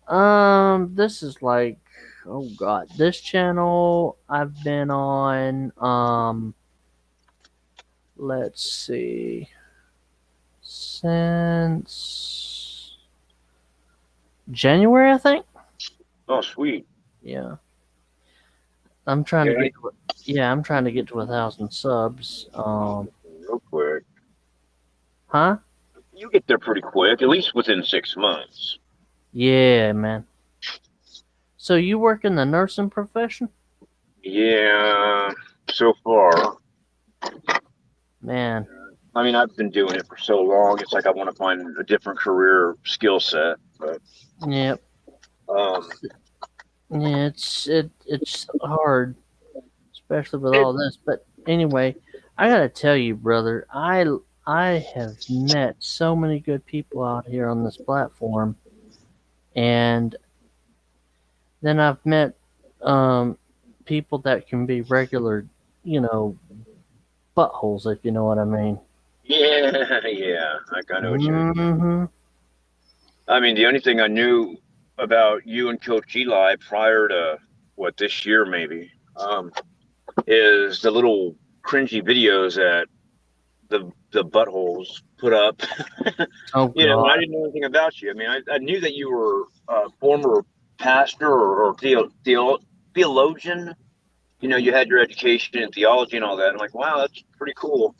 RJ? This is like, oh god, this channel I've been on. Let's see, since January, I think. Oh, sweet. Yeah. I'm trying to get to 1,000 subs. Real quick. Huh? You get there pretty quick, at least within 6 months. Yeah, man. So you work in the nursing profession? Yeah, so far. Man. I mean, I've been doing it for so long. It's like I want to find a different career skill set. But Yep. Yeah, it's hard, especially with all this. But anyway, I gotta tell you, brother, I have met so many good people out here on this platform, and then I've met people that can be regular, buttholes, if you know what I mean. Yeah, I know what you mean. I mean, the only thing I knew about you and Coach Eli prior to this year maybe, is the little cringy videos that the buttholes put up. Oh, God. I didn't know anything about you. I mean, I knew that you were a former pastor or theologian. You had your education in theology and all that. I'm like, wow, that's pretty cool.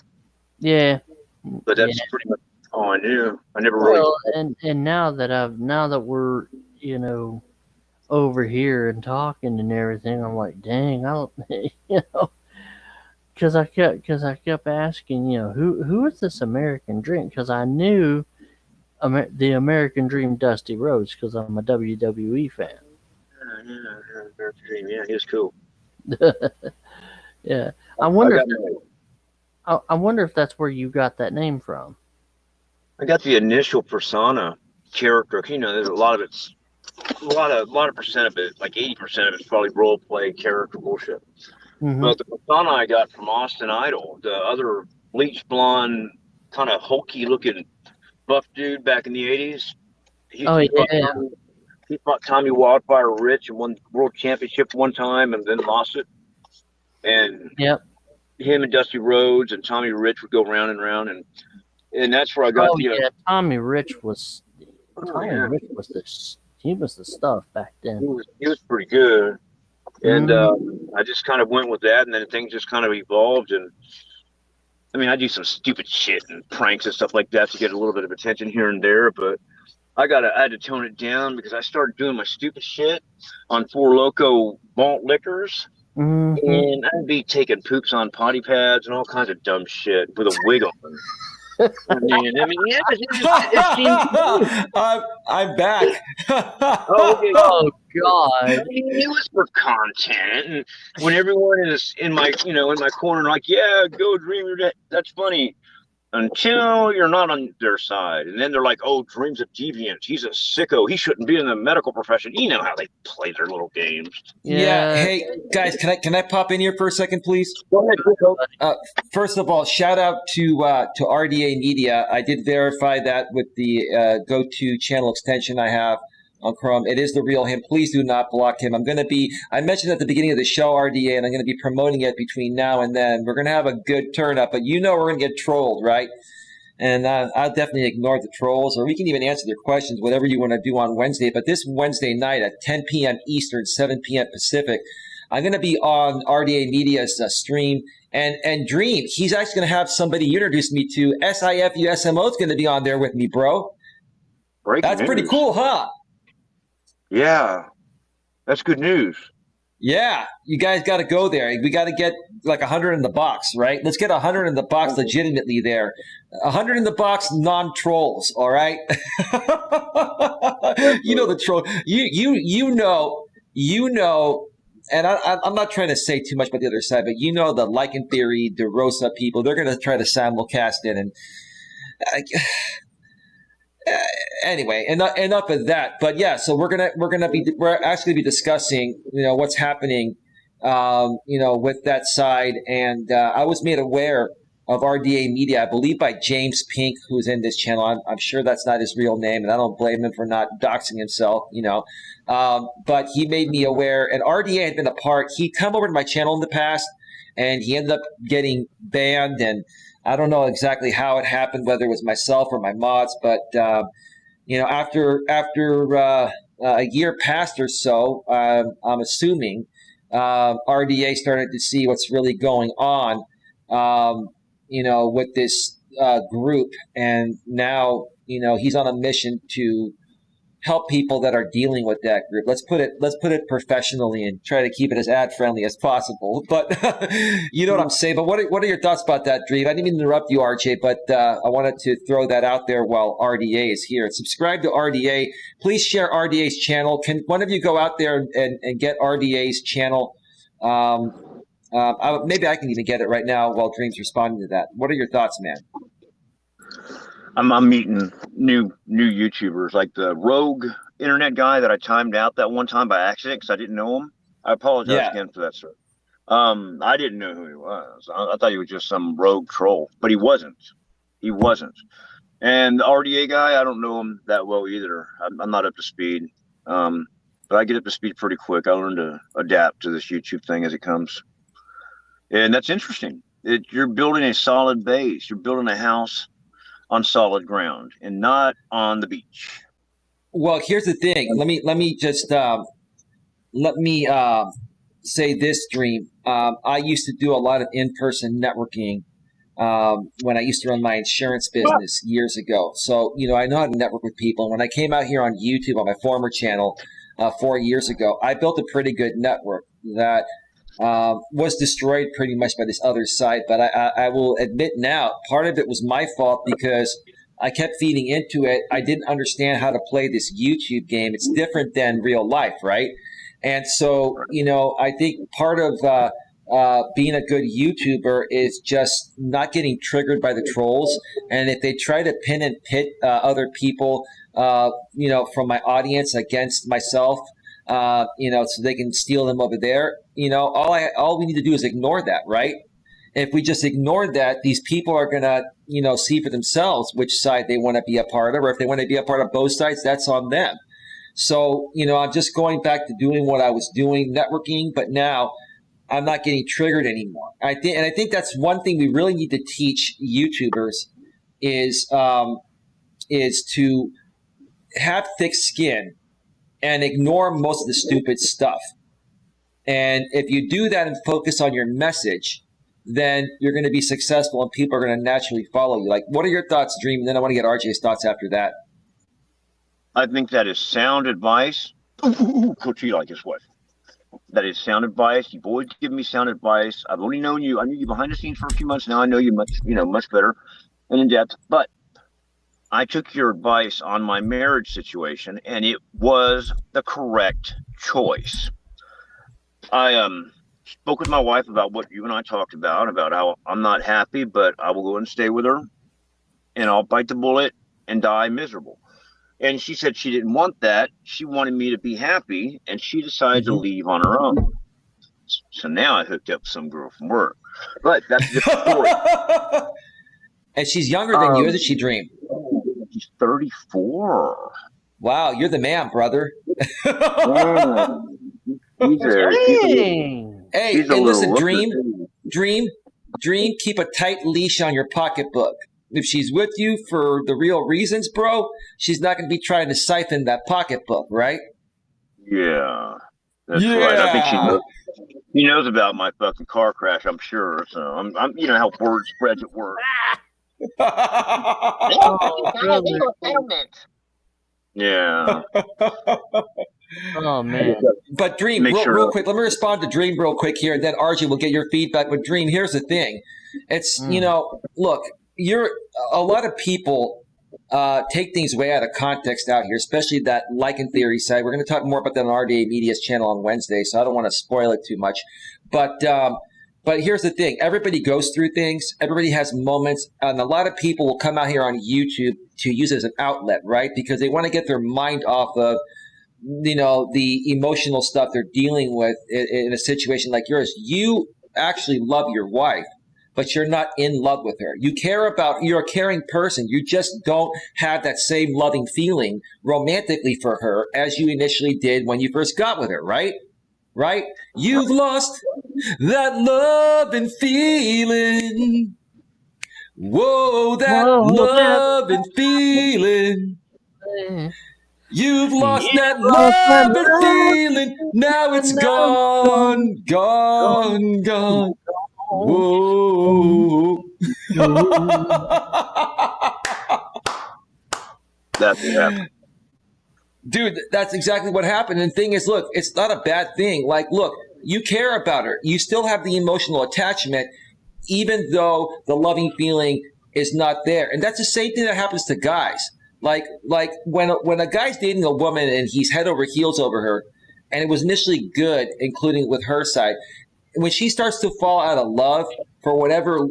Yeah. But that's pretty much all I knew. I never really. And now that we're over here and talking and everything, I'm like, dang, I don't, because I kept asking, who is this American Dream? Because I knew the American Dream, Dusty Rhodes, because I'm a WWE fan. Yeah, he was cool. Yeah, I wonder if that's where you got that name from. I got the initial persona character. There's a lot of percent of it, like 80% of it's probably role play character bullshit. Mm-hmm. But the persona I got from Austin Idol, the other bleach blonde, kind of hulky looking buff dude back in the 80s. He fought Tommy Wildfire Rich and won the world championship one time and then lost it. And him and Dusty Rhodes and Tommy Rich would go round and round, and that's where I got Tommy Rich was he was the stuff back then. He was pretty good. And I just kind of went with that, and then things just kind of evolved. And I mean, I do some stupid shit and pranks and stuff like that to get a little bit of attention here and there, but I had to tone it down because I started doing my stupid shit on Four Loko malt liquors. And I'd be taking poops on potty pads and all kinds of dumb shit with a wig on. Yeah, it seems. I'm back. Oh, okay. Oh God! It was for content, and when everyone is in my, in my corner, like, yeah, go Dream, that's funny. Until you're not on their side, and then they're like, "Oh, Dream's a deviant. He's a sicko. He shouldn't be in the medical profession." You know how they play their little games. Yeah. Hey guys, can I pop in here for a second, please? Go ahead, First of all, shout out to RDA Media. I did verify that with the go-to channel extension I have on Chrome. It is the real him. Please do not block him. I mentioned at the beginning of the show, RDA, and I'm going to be promoting it between now and then. We're going to have a good turn up, but we're going to get trolled, right? And I'll definitely ignore the trolls, or we can even answer their questions, whatever you want to do on Wednesday. But this Wednesday night at 10 p.m. Eastern, 7 p.m. Pacific, I'm going to be on RDA Media's stream. And Dream, he's actually going to have somebody you introduced me to. SIFUSMO is going to be on there with me, bro. That's pretty cool, huh? Yeah, that's good news. Yeah, you guys got to go there. We got to get like 100 in the box, right? Let's get 100 in the box legitimately there. 100 in the box, non-trolls, all right? You know the troll. You know, and I'm not trying to say too much about the other side, but you know the Lycan Theory, DeRosa people, they're going to try to simulcast it. And anyway, enough of that. But yeah, so we're actually be discussing, what's happening, with that side. And I was made aware of RDA Media, I believe by James Pink, who's in this channel. I'm sure that's not his real name, and I don't blame him for not doxing himself, but he made me aware, and RDA had been a part. He'd come over to my channel in the past, and he ended up getting banned, and I don't know exactly how it happened, whether it was myself or my mods, but after a year passed or so, I'm assuming RDA started to see what's really going on, with this group, and now he's on a mission to help people that are dealing with that group. Let's put it professionally and try to keep it as ad friendly as possible. But you know what I'm saying. But what are your thoughts about that, Dream? I didn't mean to interrupt you, RJ, but I wanted to throw that out there while RDA is here. Subscribe to RDA. Please share RDA's channel. Can one of you go out there and get RDA's channel? Maybe I can even get it right now while Dream's responding to that. What are your thoughts, man? I'm meeting new YouTubers, like the rogue internet guy that I timed out that one time by accident because I didn't know him. I apologize again for that, sir. I didn't know who he was. I thought he was just some rogue troll, but he wasn't. And the RDA guy, I don't know him that well either. I'm not up to speed, but I get up to speed pretty quick. I learn to adapt to this YouTube thing as it comes, and that's interesting. You're building a solid base. You're building a house on solid ground and not on the beach. Well, here's the thing. Let me just say this, Dream. I used to do a lot of in-person networking when I used to run my insurance business years ago. So, I know how to network with people. When I came out here on YouTube on my former channel 4 years ago, I built a pretty good network that was destroyed pretty much by this other side. But I will admit now, part of it was my fault because I kept feeding into it. I didn't understand how to play this YouTube game. It's different than real life, right? And so, I think part of being a good YouTuber is just not getting triggered by the trolls. And if they try to pin and pit other people, from my audience against myself, so they can steal them over there, all we need to do is ignore that, right? If we just ignore that, these people are going to, see for themselves which side they want to be a part of, or if they want to be a part of both sides, that's on them. So, I'm just going back to doing what I was doing, networking, but now I'm not getting triggered anymore. I think that's one thing we really need to teach YouTubers is to have thick skin and ignore most of the stupid stuff. And if you do that and focus on your message, then you're going to be successful and people are going to naturally follow you. Like, what are your thoughts, Dream? And then I want to get RJ's thoughts after that. I think that is sound advice. Coach Eli, guess what? That is sound advice. You've always given me sound advice. I've only known you. I knew you behind the scenes for a few months now. I know you much better. and in depth. But I took your advice on my marriage situation, and it was the correct choice. I spoke with my wife about what you and I talked about how I'm not happy, but I will go and stay with her, and I'll bite the bullet and die miserable. And she said she didn't want that. She wanted me to be happy, and she decided to leave on her own. So now I hooked up some girl from work. But that's a different story. And she's younger than you, isn't she, Dream? She's 34. Wow, you're the man, brother. Yeah. Hey, listen, Dream, keep a tight leash on your pocketbook. If she's with you for the real reasons, bro, she's not going to be trying to siphon that pocketbook, right? Yeah, that's right. I think she knows about my fucking car crash, I'm sure. So I'm you know how word spreads at work. Yeah. Oh man. But Dream, real quick, let me respond to Dream real quick here, and then RJ will get your feedback. But Dream, here's the thing. It's, look, a lot of people take things way out of context out here, especially that like and theory side. We're going to talk more about that on RDA Media's channel on Wednesday, so I don't want to spoil it too much. But here's the thing. Everybody goes through things. Everybody has moments. And a lot of people will come out here on YouTube to use it as an outlet, right? Because they want to get their mind off of, the emotional stuff they're dealing with in a situation like yours. You actually love your wife, but you're not in love with her. You're a caring person. You just don't have that same loving feeling romantically for her as you initially did when you first got with her, right? Right? You've lost that love and feeling. Whoa, that love and feeling. You've lost that love and feeling. Now it's gone, gone, gone. Whoa. That's what happened. Dude, that's exactly what happened. And the thing is, look, it's not a bad thing. Like, look, you care about her. You still have the emotional attachment, even though the loving feeling is not there. And that's the same thing that happens to guys. Like when a guy's dating a woman and he's head over heels over her, and it was initially good, including with her side, when she starts to fall out of love for whatever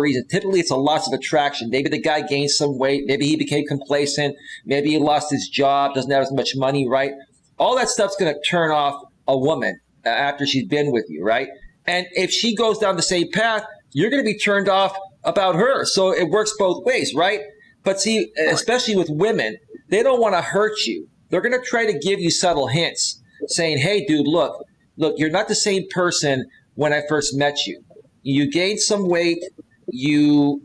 reason, typically it's a loss of attraction. Maybe the guy gained some weight, maybe he became complacent, maybe he lost his job, doesn't have as much money, right? All that stuff's going to turn off a woman after she's been with you, right? And if she goes down the same path, you're going to be turned off about her. So it works both ways, right? But see, especially with women, they don't want to hurt you. They're going to try to give you subtle hints saying, hey, dude, look, you're not the same person when I first met you. You gained some weight. You're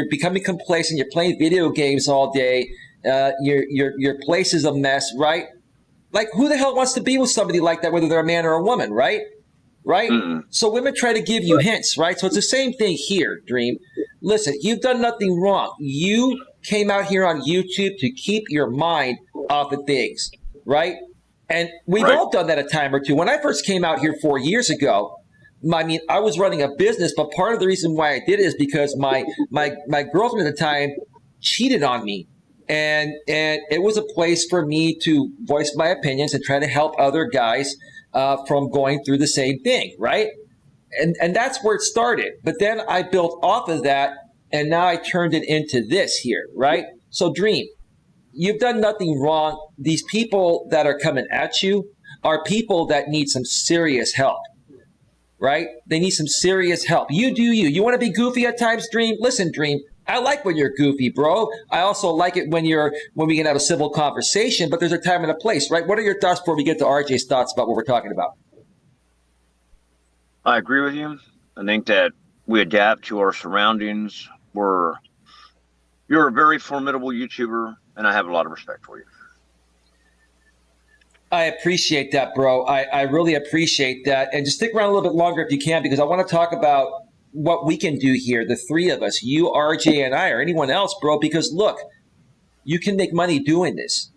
becoming complacent. You're playing video games all day. Your place is a mess, right? Like, who the hell wants to be with somebody like that, whether they're a man or a woman, right? Right? Mm-hmm. So women try to give you hints, right? So it's the same thing here, Dream. Listen, you've done nothing wrong. You came out here on YouTube to keep your mind off of things, right? And we've all done that a time or two. When I first came out here 4 years ago, I was running a business, but part of the reason why I did it is because my girlfriend at the time cheated on me. And it was a place for me to voice my opinions and try to help other guys from going through the same thing, right? And that's where it started. But then I built off of that, and now I turned it into this here, right? So Dream, you've done nothing wrong. These people that are coming at you are people that need some serious help, right? They need some serious help. You do you. You want to be goofy at times, Dream? Listen, Dream, I like when you're goofy, bro. I also like it when we can have a civil conversation, but there's a time and a place, right? What are your thoughts before we get to RJ's thoughts about what we're talking about? I agree with you. I think that we adapt to our surroundings. You're a very formidable YouTuber, and I have a lot of respect for you. I appreciate that, bro. I really appreciate that. And just stick around a little bit longer if you can, because I want to talk about what we can do here, the three of us, you, RJ, and I, or anyone else, bro, because look, you can make money doing this.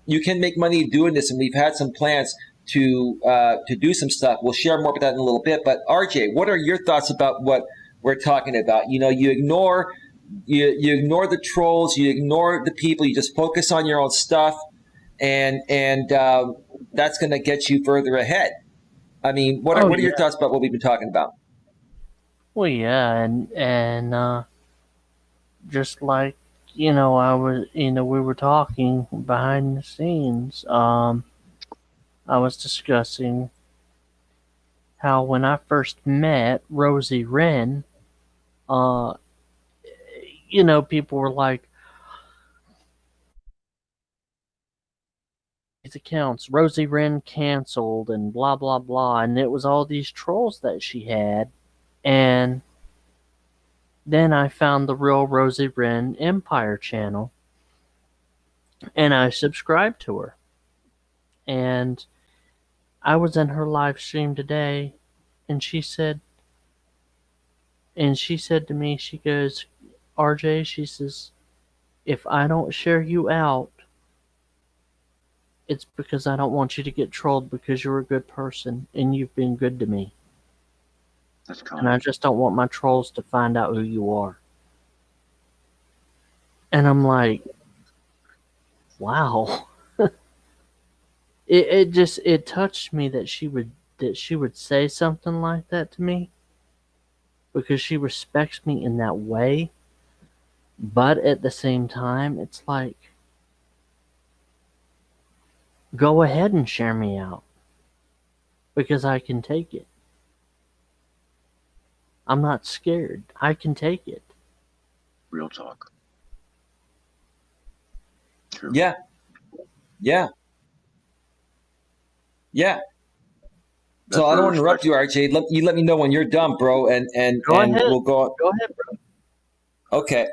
You can make money doing this, and we've had some plans to do some stuff. We'll share more about that in a little bit. But RJ, what are your thoughts about what we're talking about. You ignore the trolls, you ignore the people, you just focus on your own stuff, and that's going to get you further ahead. I mean, what are your thoughts about what we've been talking about? Well, yeah, and just like I was, we were talking behind the scenes. I was discussing how when I first met Rosie Wren, people were like, these accounts, Rosie Wren canceled and blah, blah, blah. And it was all these trolls that she had. And then I found the real Rosie Wren Empire channel. And I subscribed to her. And I was in her live stream today. And she said to me, she goes, RJ, she says, if I don't share you out, it's because I don't want you to get trolled because you're a good person and you've been good to me. That's cool. And I just don't want my trolls to find out who you are. And I'm like, wow. It touched me that she would say something like that to me, because she respects me in that way. But at the same time, it's like, go ahead and share me out, because I can take it. I'm not scared. I can take it. Real talk. True. Yeah. So I don't want to interrupt you, RJ. Let me know when you're done, bro, and we'll go on. Go ahead, bro. Okay.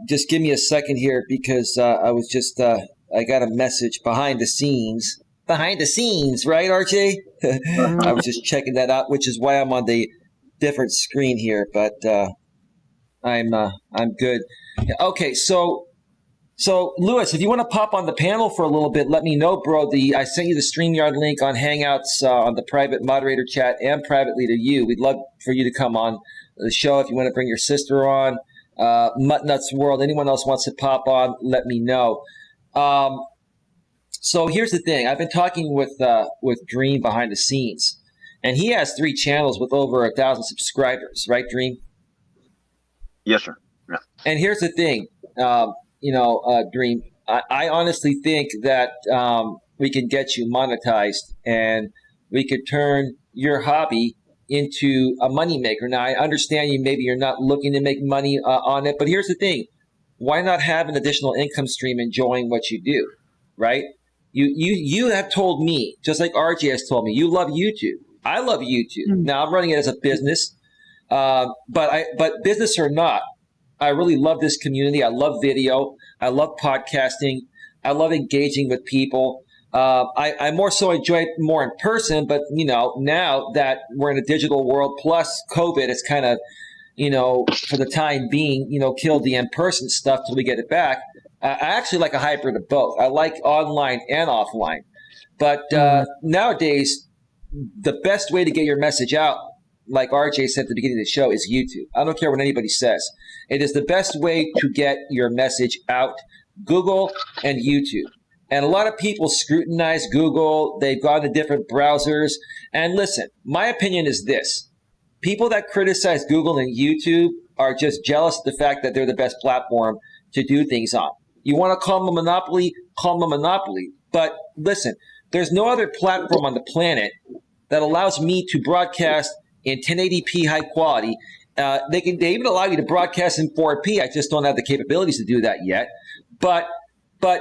Just give me a second here, because I was just I got a message behind the scenes. Behind the scenes, right, RJ? I was just checking that out, which is why I'm on the different screen here, but I'm good. Okay, so Lewis, if you want to pop on the panel for a little bit, let me know, bro. I sent you the StreamYard link on Hangouts on the private moderator chat and privately to you. We'd love for you to come on the show if you want to bring your sister on. Mutt Nuts World, anyone else wants to pop on, let me know. So here's the thing. I've been talking with Dream behind the scenes, and he has 3 channels with over 1,000 subscribers, right, Dream? Yes, sir. Yeah. And here's the thing, Dream, I honestly think that we can get you monetized, and we could turn your hobby into a moneymaker. Now, I understand maybe you're not looking to make money on it, but here's the thing. Why not have an additional income stream enjoying what you do, right? You have told me, just like RJ has told me, you love YouTube. I love YouTube. Now, I'm running it as a business, but business or not, I really love this community. I love video. I love podcasting. I love engaging with people. I more so enjoy it more in person, but now that we're in a digital world, plus COVID, it's kind of, for the time being, killed the in-person stuff till we get it back. I actually like a hybrid of both. I like online and offline, but nowadays, the best way to get your message out, like RJ said at the beginning of the show, is YouTube. I don't care what anybody says. It is the best way to get your message out, Google and YouTube. And a lot of people scrutinize Google. They've gone to different browsers. And listen, my opinion is this. People that criticize Google and YouTube are just jealous of the fact that they're the best platform to do things on. You want to call them a monopoly, call them a monopoly. But listen, there's no other platform on the planet that allows me to broadcast in 1080p high quality. They even allow you to broadcast in 4P. I just don't have the capabilities to do that yet. But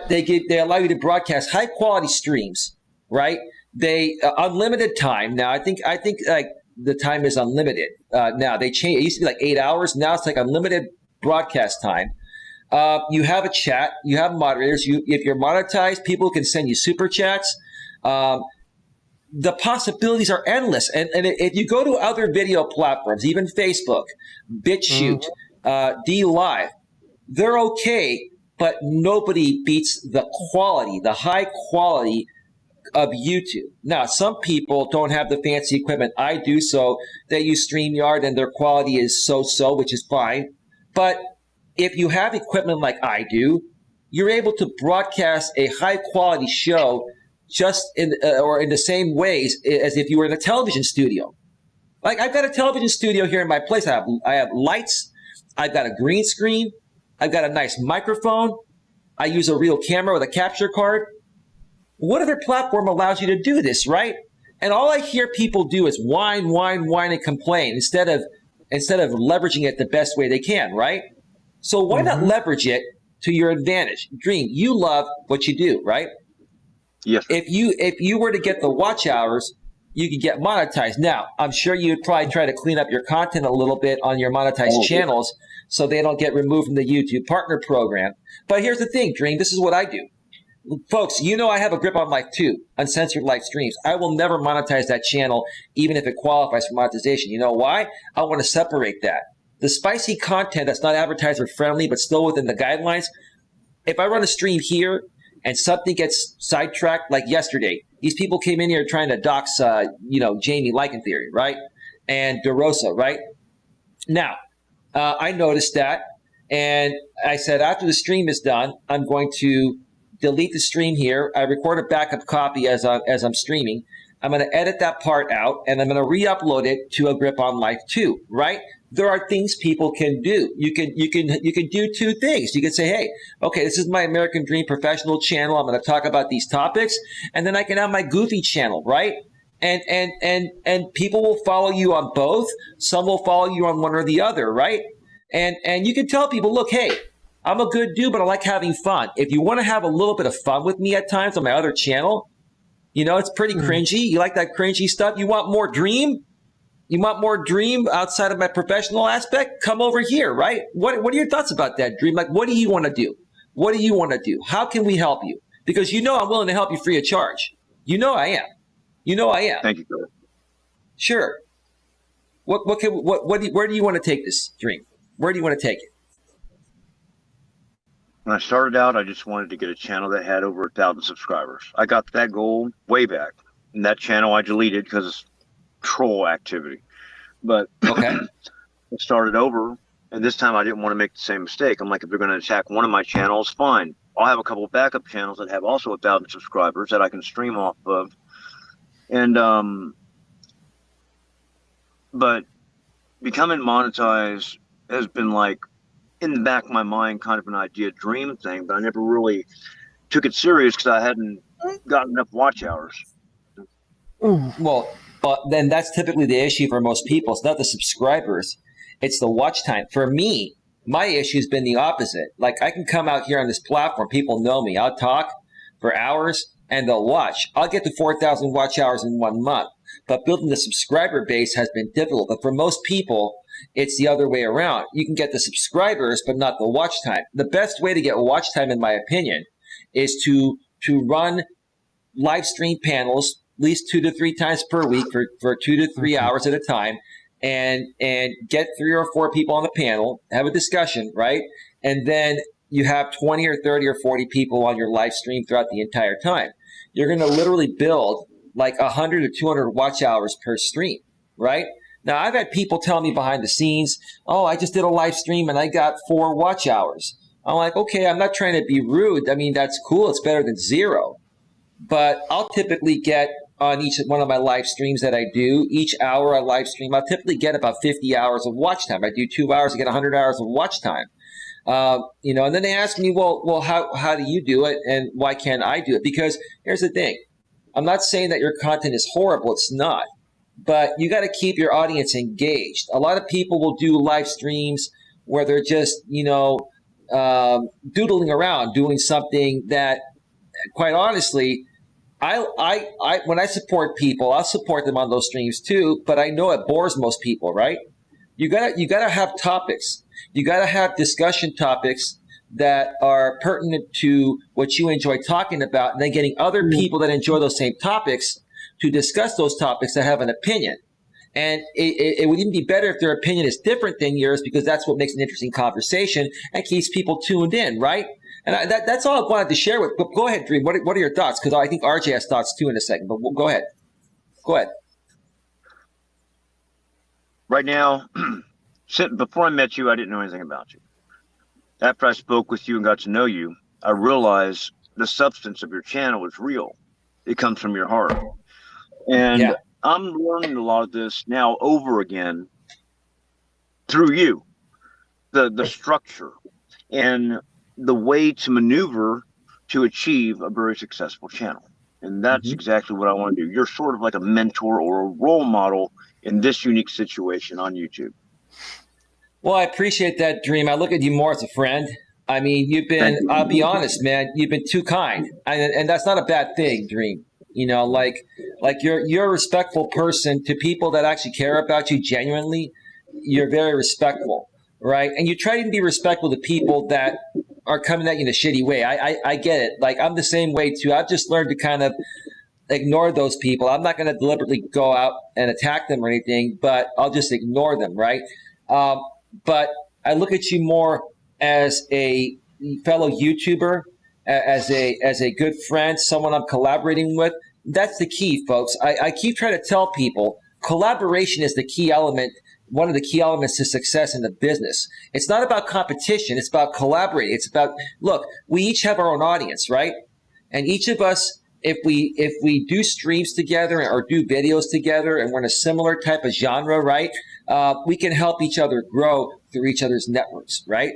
they allow you to broadcast high quality streams, right? They unlimited time. Now I think like the time is unlimited. Now they change. It used to be like 8 hours. Now it's like unlimited broadcast time. You have a chat. You have moderators. If you're monetized, people can send you super chats. The possibilities are endless. And if you go to other video platforms, even Facebook, BitChute, DLive, they're okay, but nobody beats the quality, the high quality of YouTube. Now, some people don't have the fancy equipment I do, so they use StreamYard and their quality is so-so, which is fine. But if you have equipment like I do, you're able to broadcast a high-quality show just in the same ways as if you were in a television studio. Like, I've got a television studio here in my place. I have lights. I've got a green screen. I've got a nice microphone. I use a real camera with a capture card. What other platform allows you to do this, right? And all I hear people do is whine, and complain instead of leveraging it the best way they can, right? So why not leverage it to your advantage? Dream, you love what you do, right? Yes. If you were to get the watch hours, you could get monetized. Now, I'm sure you'd probably try to clean up your content a little bit on your monetized channels so they don't get removed from the YouTube partner program. But here's the thing, Dream, this is what I do. Folks, you know I have a grip on life too, uncensored live streams. I will never monetize that channel, even if it qualifies for monetization. You know why? I want to separate that. The spicy content that's not advertiser friendly, but still within the guidelines. If I run a stream here and something gets sidetracked, like yesterday, these people came in here trying to dox, Jamie Lycan Theory, right? And DeRosa, right? Now, I noticed that, and I said, after the stream is done, I'm going to delete the stream here. I record a backup copy as I'm streaming. I'm going to edit that part out, and I'm going to re-upload it to a Grip on Life 2, right? There are things people can do. You can do two things. You can say, hey, okay, this is my American Dream professional channel. I'm going to talk about these topics, and then I can have my goofy channel, right? And people will follow you on both. Some will follow you on one or the other, right? And you can tell people, look, hey, I'm a good dude, but I like having fun. If you want to have a little bit of fun with me at times on my other channel, it's pretty cringy. You like that cringy stuff? You want more dream? You want more dream outside of my professional aspect? Come over here, right? What are your thoughts about that, Dream? Like, what do you want to do? What do you want to do? How can we help you? Because I'm willing to help you free of charge. I am. I am. Thank you, Coach. Sure. Where do you want to take this, Dream? Where do you want to take it? When I started out, I just wanted to get a channel that had over 1,000 subscribers. I got that goal way back. And that channel I deleted because it's troll activity. But okay. I started over, and this time I didn't want to make the same mistake. I'm like, if they're going to attack one of my channels, fine. I'll have a couple of backup channels that have also 1,000 subscribers that I can stream off of. And but becoming monetized has been like in the back of my mind, kind of an idea dream thing, but I never really took it serious because I hadn't got enough watch hours. Well, then that's typically the issue for most people. It's not the subscribers, it's the watch time. For me, my issue has been the opposite. Like, I can come out here on this platform, people know me, I'll talk for hours and they'll watch. I'll get to 4,000 watch hours in 1 month, but building the subscriber base has been difficult. But for most people, it's the other way around. You can get the subscribers, but not the watch time. The best way to get watch time, in my opinion, is to run live stream panels at least 2 to 3 times per week for 2 to 3 hours at a time, and get 3 or 4 people on the panel, have a discussion, right? And then you have 20 or 30 or 40 people on your live stream throughout the entire time. You're going to literally build like 100 or 200 watch hours per stream, right? Now, I've had people tell me behind the scenes, oh, I just did a live stream and I got 4 watch hours. I'm like, okay, I'm not trying to be rude. I mean, that's cool. It's better than 0. But I'll typically get on each one of my live streams that I do, each hour I live stream, I'll typically get about 50 hours of watch time. I do 2 hours, I get 100 hours of watch time. And then they ask me, well, how do you do it? And why can't I do it? Because here's the thing. I'm not saying that your content is horrible. It's not. But you got to keep your audience engaged. A lot of people will do live streams where they're just, doodling around, doing something that, quite honestly, I when I support people, I'll support them on those streams too. But I know it bores most people, right? You gotta have topics. You gotta have discussion topics that are pertinent to what you enjoy talking about, and then getting other people that enjoy those same topics to discuss those topics that have an opinion. And it would even be better if their opinion is different than yours, because that's what makes an interesting conversation and keeps people tuned in, right? And that's all I wanted to share with. But go ahead, Dream. What are your thoughts? Because I think RJ has thoughts too in a second. But go ahead. Go ahead. Right now, before I met you, I didn't know anything about you. After I spoke with you and got to know you, I realized the substance of your channel is real. It comes from your heart. And I'm learning a lot of this now over again through you. The structure and the way to maneuver to achieve a very successful channel. And that's exactly what I want to do. You're sort of like a mentor or a role model in this unique situation on YouTube. Well, I appreciate that, Dream. I look at you more as a friend. I mean, I'll be honest, man, you've been too kind. And that's not a bad thing, Dream. You know, like you're a respectful person to people that actually care about you genuinely. You're very respectful, right? And you try to be respectful to people that are coming at you in a shitty way. I get it. Like, I'm the same way too. I've just learned to kind of ignore those people. I'm not going to deliberately go out and attack them or anything, but I'll just ignore them, right? But I look at you more as a fellow YouTuber, as a good friend, someone I'm collaborating with. That's the key, folks. I keep trying to tell people collaboration is the key element, one of the key elements to success in the business. It's not about competition. It's about collaborating. It's about, look, we each have our own audience, right? And each of us, if we do streams together or do videos together and we're in a similar type of genre, right? We can help each other grow through each other's networks, right?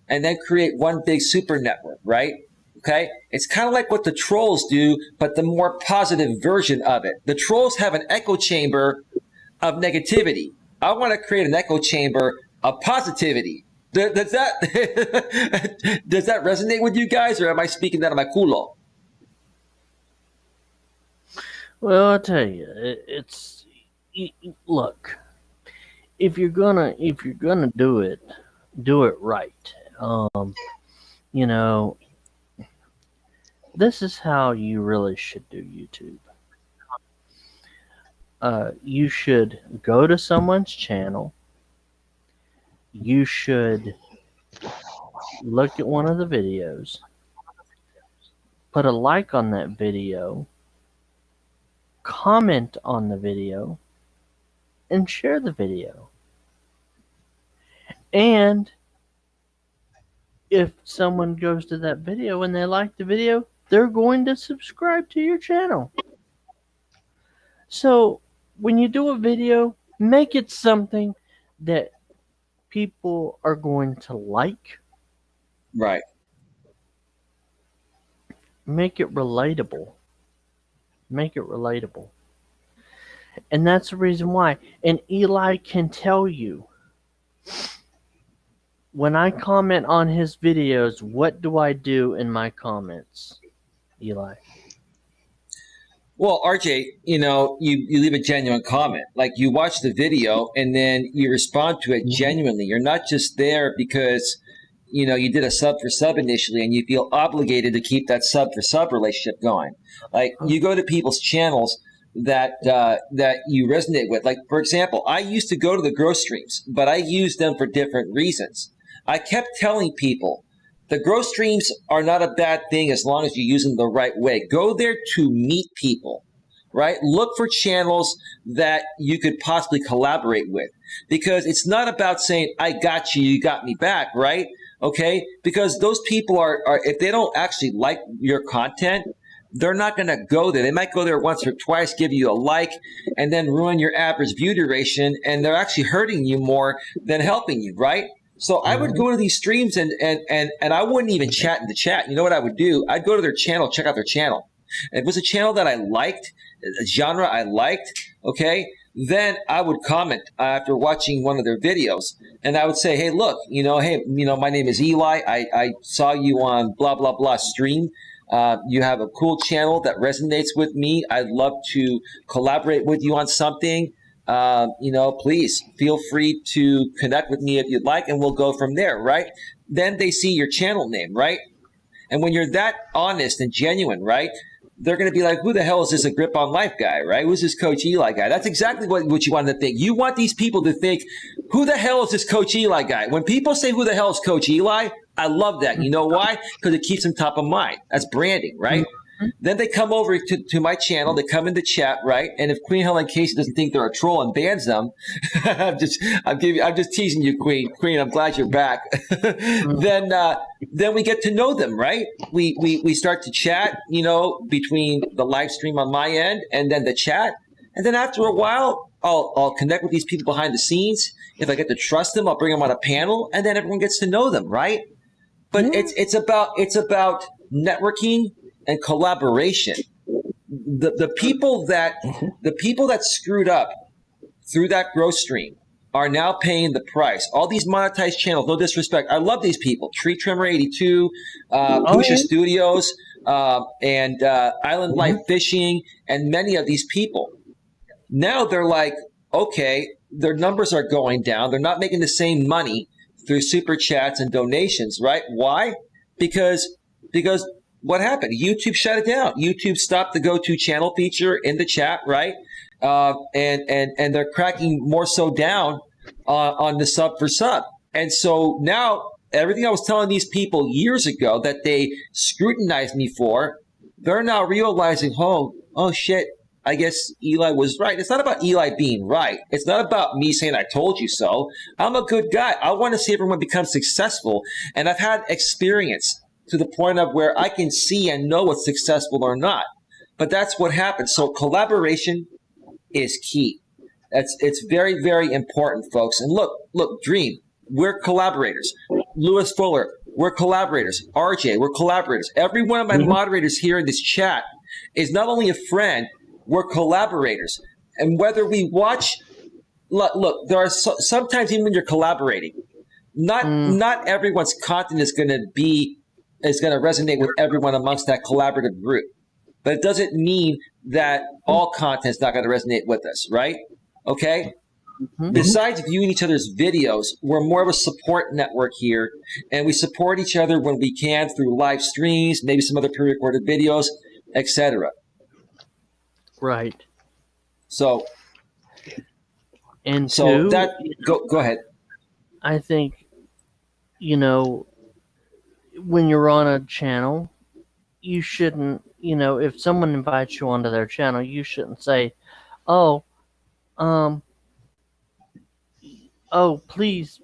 And then create one big super network, right? Okay? It's kind of like what the trolls do, but the more positive version of it. The trolls have an echo chamber of negativity. I want to create an echo chamber of positivity. Does that resonate with you guys, or am I speaking out of my culo? Well, I tell you, look. If you're gonna do it right. You know, this is how you really should do YouTube. You should go to someone's channel. You should look at one of the videos, put a like on that video, comment on the video, and share the video. And if someone goes to that video and they like the video, they're going to subscribe to your channel. So when you do a video, make it something that people are going to like. Right. Make it relatable. Make it relatable. And that's the reason why. And Eli can tell you, when I comment on his videos, what do I do in my comments, Eli? Well, RJ, you know, you leave a genuine comment. Like, you watch the video and then you respond to it genuinely. You're not just there because, you know, you did a sub for sub initially and you feel obligated to keep that sub for sub relationship going. Like, you go to people's channels that you resonate with. Like, for example, I used to go to the growth streams, but I used them for different reasons. I kept telling people, the growth streams are not a bad thing as long as you use them the right way. Go there to meet people, right? Look for channels that you could possibly collaborate with, because it's not about saying, I got you, you got me back, right? Okay? Because those people are if they don't actually like your content, they're not going to go there. They might go there once or twice, give you a like, and then ruin your average view duration, and they're actually hurting you more than helping you, right? So I would go to these streams and I wouldn't even chat in the chat. You know what I would do? I'd go to their channel, check out their channel. If it was a channel that I liked, a genre I liked, okay, then I would comment after watching one of their videos. And I would say, hey, look, hey, my name is Eli. I saw you on blah, blah, blah stream. You have a cool channel that resonates with me. I'd love to collaborate with you on something. Please feel free to connect with me if you'd like, and we'll go from there, right? Then they see your channel name, right? And when you're that honest and genuine, right, they're going to be like, who the hell is this a grip on life guy, right? Who's this Coach Eli guy? That's exactly what you want to think. You want these people to think, who the hell is this Coach Eli guy? When people say, who the hell is Coach Eli, I love that. You know why? Because it keeps them top of mind. That's branding, right? Mm-hmm. Then they come over to my channel. They come in the chat, right? And if Queen Helen Casey doesn't think they're a troll and bans them, I'm just teasing you, Queen. Queen, I'm glad you're back. Then we get to know them, right? We start to chat, between the live stream on my end and then the chat. And then after a while, I'll connect with these people behind the scenes. If I get to trust them, I'll bring them on a panel, and then everyone gets to know them, right? But it's about networking and collaboration. The people that screwed up through that growth stream are now paying the price. All these monetized channels, no disrespect, I love these people. Tree Trimmer 82, Pusha Studios, and Island Life Fishing, and many of these people. Now they're like, okay, their numbers are going down. They're not making the same money through super chats and donations, right? Why? Because what happened? YouTube shut it down. YouTube stopped the go-to channel feature in the chat, right? And they're cracking more so down on the sub for sub. And so now everything I was telling these people years ago that they scrutinized me for, they're now realizing, oh shit, I guess Eli was right. It's not about Eli being right. It's not about me saying I told you so. I'm a good guy. I want to see everyone become successful. And I've had experience to the point of where I can see and know what's successful or not. But that's what happens. So collaboration is key. It's very, very important, folks. And look, Dream, we're collaborators. Lewis Fuller, we're collaborators. RJ, we're collaborators. Every one of my moderators here in this chat is not only a friend, we're collaborators. And whether we watch, look, there are sometimes even when you're collaborating, not everyone's content is going to resonate with everyone amongst that collaborative group. But it doesn't mean that all content is not going to resonate with us, right? Okay? Besides viewing each other's videos, we're more of a support network here, and we support each other when we can through live streams, maybe some other pre-recorded videos, etc. Right. So go ahead. I think, when you're on a channel, you shouldn't, if someone invites you onto their channel, you shouldn't say, please,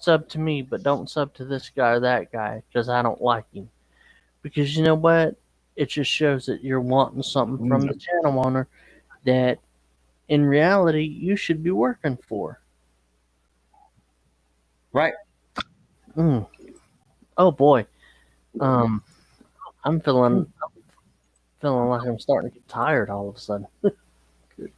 sub to me, but don't sub to this guy or that guy because I don't like him. Because you know what? It just shows that you're wanting something from the channel owner that in reality you should be working for. Right. Oh boy. I'm feeling like I'm starting to get tired all of a sudden.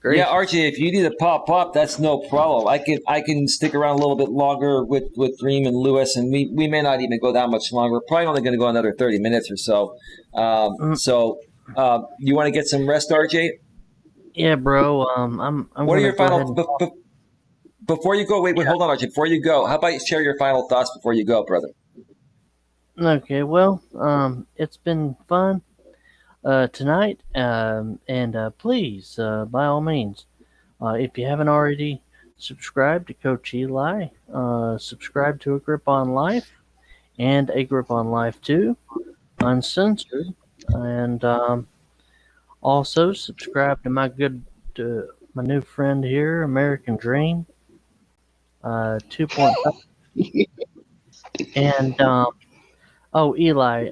Yeah, RJ, if you need to pop up, that's no problem. I can stick around a little bit longer with Dream and Lewis, and we may not even go that much longer. We're probably only going to go another 30 minutes or so. So you want to get some rest, RJ? Yeah, bro. I'm what are your final before you go? Wait, hold on, RJ. Before you go, how about you share your final thoughts before you go, brother? Okay. Well, it's been fun tonight, and please, by all means, if you haven't already subscribed to Coach Eli, subscribe to A Grip on Life and A Grip on Life 2, Uncensored, and also subscribe to my new friend here, American Dream 2.5. And Eli,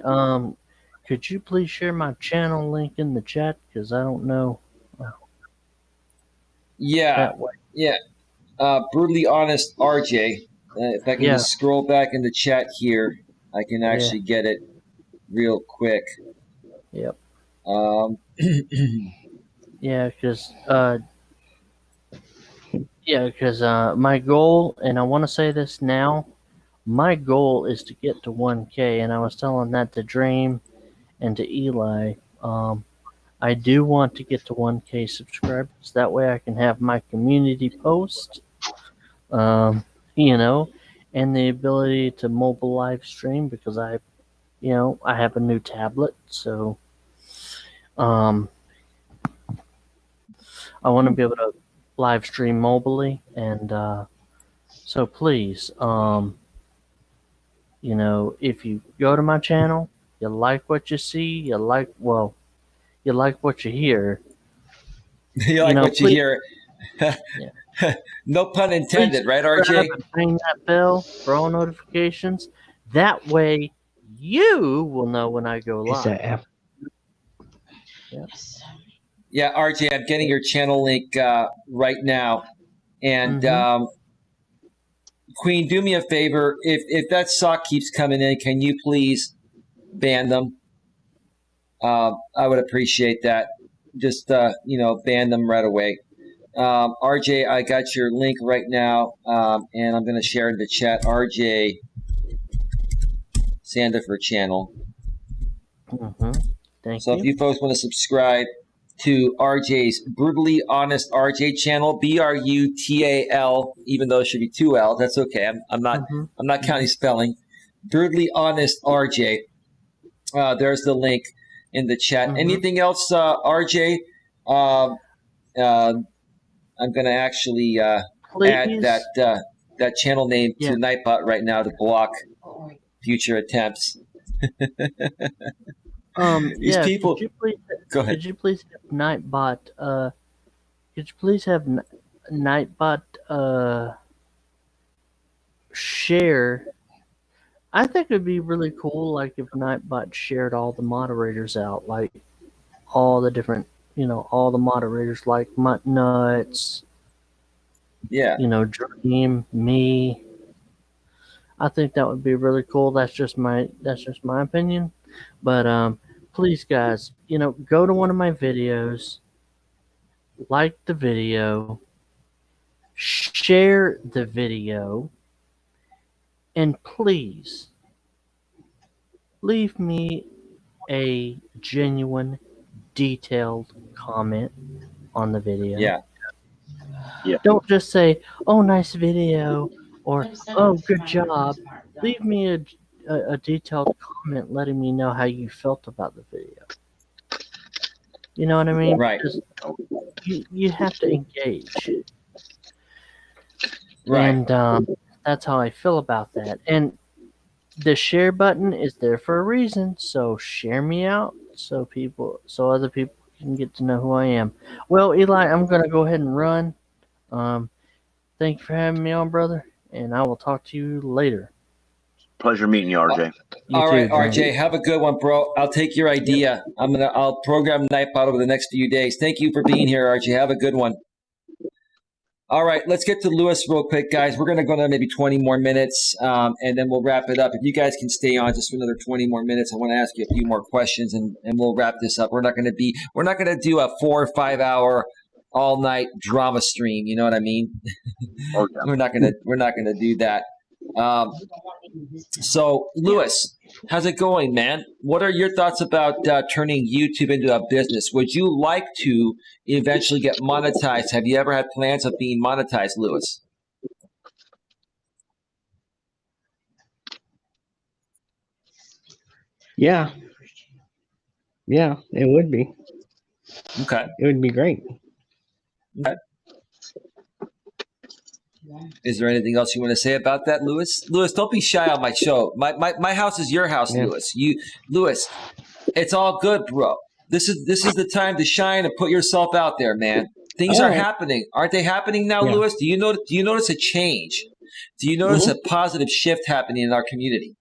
could you please share my channel link in the chat because I don't know. Yeah. Brutally honest, RJ. If I can just scroll back in the chat here, I can actually get it real quick. Yep. Because my goal, and I want to say this now, my goal is to get to 1K, and I was telling that to Dream and to Eli. I do want to get to 1K subscribers. That way I can have my community post, and the ability to mobile live stream because I have a new tablet. So, I want to be able to live stream mobily. And, so please, if you go to my channel, you like what you see, you like what you hear. You like what you Please, hear. yeah, No pun please intended, right, subscribe RJ? and ring that bell for all notifications. That way, you will know when I go It's live. that F. Yes. Yeah, RJ, I'm getting your channel link right now. And Queen, do me a favor. If that sock keeps coming in, can you please ban them? I would appreciate that. Just ban them right away. RJ, I got your link right now, and I'm going to share in the chat. RJ Sandefur channel. Thank So you. if you folks want to subscribe to RJ's Brutally Honest RJ channel, BRUTAL, even though it should be 2L, that's okay. I'm not counting spelling. Brutally Honest RJ. There's the link in the chat. Anything else, RJ? I'm going to actually add that channel name to Nightbot right now to block future attempts. These people. Go ahead. Could you please have Nightbot? Could you please have Nightbot share? I think it'd be really cool, like if Nightbot shared all the moderators out, like all the different, all the moderators, like Mutt Nuts. Yeah. Dream, me. I think that would be really cool. That's just my opinion. But please, guys, go to one of my videos, like the video, share the video, and please leave me a genuine, detailed comment on the video. Yeah. Don't just say, "Oh, nice video," or "Oh, good job." Leave me a detailed comment letting me know how you felt about the video. You know what I mean? Right. Because you have to engage. Right. And that's how I feel about that. And the share button is there for a reason. So share me out so other people can get to know who I am. Well, Eli, I'm gonna go ahead and run. Thank you for having me on, brother, and I will talk to you later. Pleasure meeting you, RJ. All right, RJ, have a good one, bro. I'll take your idea. I'll program Nightbot over the next few days. Thank you for being here, RJ. Have a good one. All right, let's get to Lewis real quick, guys. We're going to go to maybe 20 more minutes, and then we'll wrap it up. If you guys can stay on just for another 20 more minutes, I want to ask you a few more questions, and we'll wrap this up. We're not going to do a 4 or 5 hour all night drama stream. You know what I mean? Okay. We're not gonna do that. So, Lewis, how's it going, man? What are your thoughts about turning YouTube into a business? Would you like to eventually get monetized? Have you ever had plans of being monetized, Lewis? Yeah, it would be. Okay. It would be great. Okay. Is there anything else you want to say about that, Lewis? Lewis, don't be shy on my show. My house is your house, yeah. Lewis, it's all good, bro. This is the time to shine and put yourself out there, man. Things are happening. Aren't they happening now, yeah. Lewis? Do you notice a change? Do you notice a positive shift happening in our community?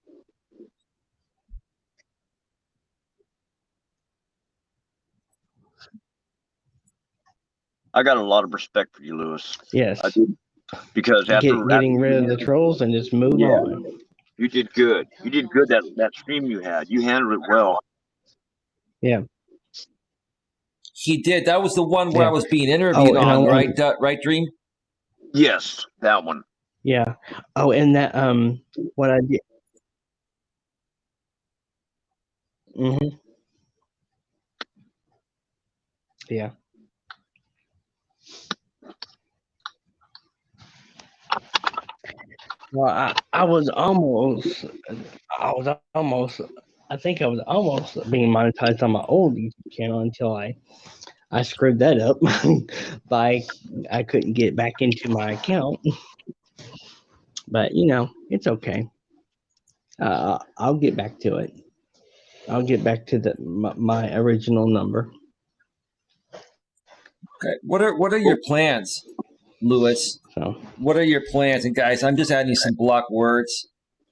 I got a lot of respect for you, Lewis. Yes. I do. Because getting rid of the trolls and just move on. You did good. You did good that stream you had. You handled it well. Yeah. He did. That was the one where I was being interviewed on, right? Right, Dream? Yes, that one. Yeah. Oh, and that what I did. Yeah. Well, I think I was almost being monetized on my old YouTube channel until I screwed that up by I couldn't get back into my account. But it's okay. I'll get back to it. I'll get back to my original number. Okay. What are your plans, Lewis? So What are your plans? And guys, I'm just adding some block words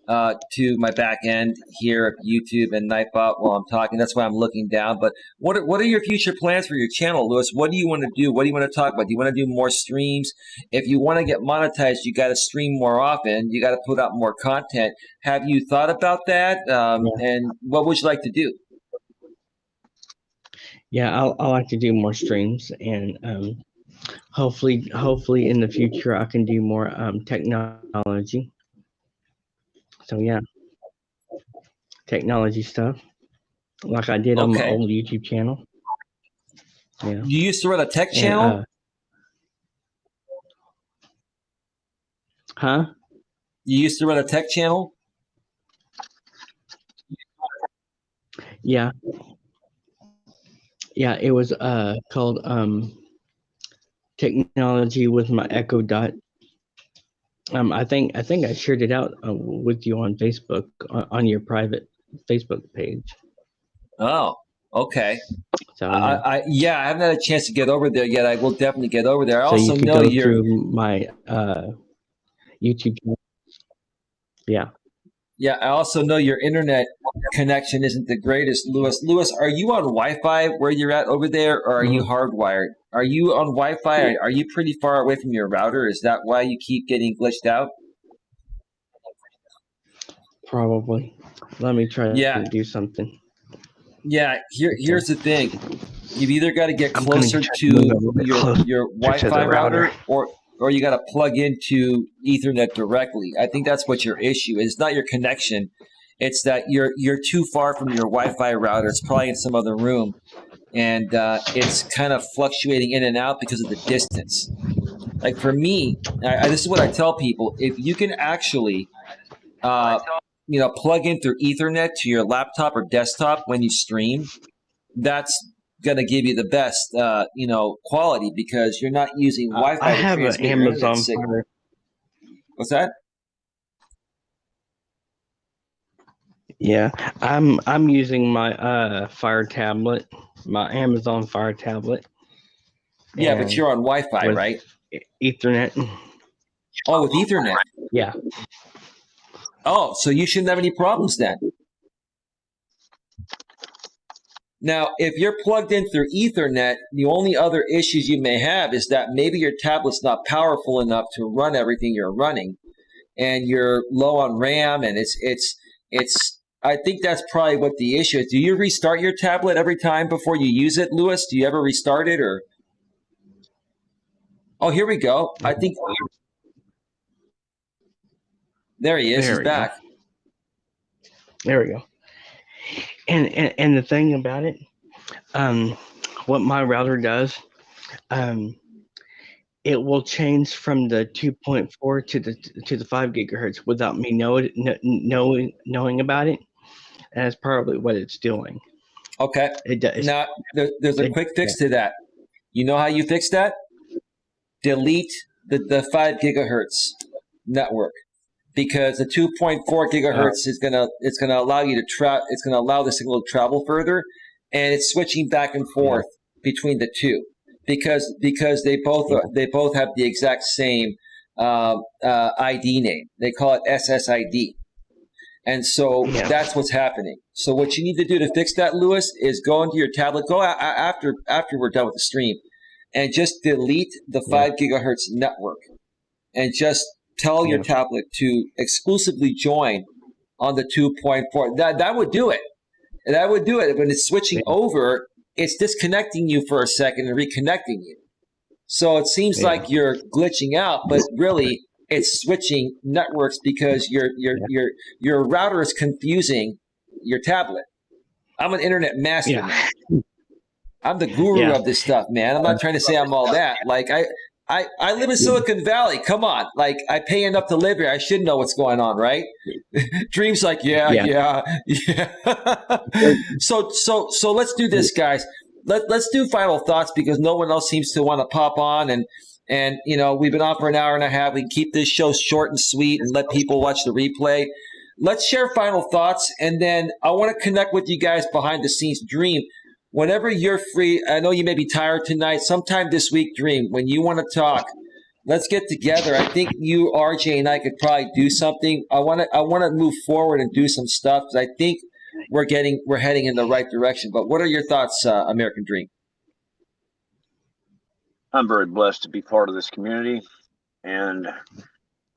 to my back end here of YouTube and Nightbot while I'm talking. That's why I'm looking down. But what are your future plans for your channel, Lewis? What do you want to do? What do you want to talk about? Do you want to do more streams? If you want to get monetized, you got to stream more often. You got to put out more content. Have you thought about that? And what would you like to do? yeah, I like to do more streams, and hopefully in the future I can do more technology. So yeah, technology stuff like I did on my old YouTube channel. Yeah. You used to run a tech channel? Huh? You used to run a tech channel? Yeah. Yeah, it was called Technology with my Echo Dot. I think I shared it out with you on Facebook on your private Facebook page. Oh, okay. So I haven't had a chance to get over there yet. I will definitely get over there. I so also you can know go you're through my YouTube channel. Yeah. Yeah, I also know your internet connection isn't the greatest, Lewis. Lewis, are you on Wi-Fi where you're at over there, or are you hardwired? Are you on Wi-Fi? Are you pretty far away from your router? Is that why you keep getting glitched out? Probably. Let me try to do something. Yeah, here's the thing. You've either got to get closer to your Wi-Fi router or you got to plug into Ethernet directly. I think that's what your issue is. It's not your connection. It's that you're too far from your Wi-Fi router. It's probably in some other room. And it's kind of fluctuating in and out because of the distance. Like for me, this is what I tell people. If you can actually plug in through Ethernet to your laptop or desktop when you stream, that's going to give you the best, quality because you're not using Wi-Fi. I have an Amazon Fire. What's that? Yeah, I'm using my Fire tablet, my Amazon Fire tablet. Yeah, but you're on Wi-Fi, right? Ethernet. Oh, with Ethernet. Yeah. Oh, so you shouldn't have any problems then. Now, if you're plugged in through Ethernet, the only other issues you may have is that maybe your tablet's not powerful enough to run everything you're running, and you're low on RAM, and it's. I think that's probably what the issue is. Do you restart your tablet every time before you use it, Lewis? Do you ever restart it, or? Oh, here we go. I think there he is. He's back. There we go. And the thing about it, what my router does, it will change from the 2.4 to the 5 gigahertz without me knowing about it. And that's probably what it's doing. Okay. It does. Now, there's a quick fix to that. You know how you fix that? Delete the 5 gigahertz network. Because the 2.4 gigahertz is gonna allow you to it's gonna allow the signal to travel further, and it's switching back and forth between the two because they both have the exact same ID name. They call it SSID, and so that's what's happening. So what you need to do to fix that, Lewis, is go into your tablet. Go after we're done with the stream, and just delete the 5 gigahertz network, and just tell your tablet to exclusively join on the 2.4. That would do it. That would do it. When it's switching over, it's disconnecting you for a second and reconnecting you. So it seems like you're glitching out, but really it's switching networks because your router is confusing your tablet. I'm an internet master, man. I'm the guru of this stuff, man. I'm not trying to say I'm all that. Like I live in Silicon Valley. Come on. Like, I pay enough to live here. I should know what's going on, right? Dream's like, yeah. So let's do this, guys. Let's do final thoughts because no one else seems to want to pop on. And we've been on for an hour and a half. We can keep this show short and sweet and let people watch the replay. let's share final thoughts, and then I want to connect with you guys behind the scenes. Dream, whenever you're free, I know you may be tired tonight, sometime this week, Dream, when you want to talk, let's get together. I think you, RJ, and I could probably do something. I want to move forward and do some stuff, because I think we're heading in the right direction. But what are your thoughts, American Dream? I'm very blessed to be part of this community, and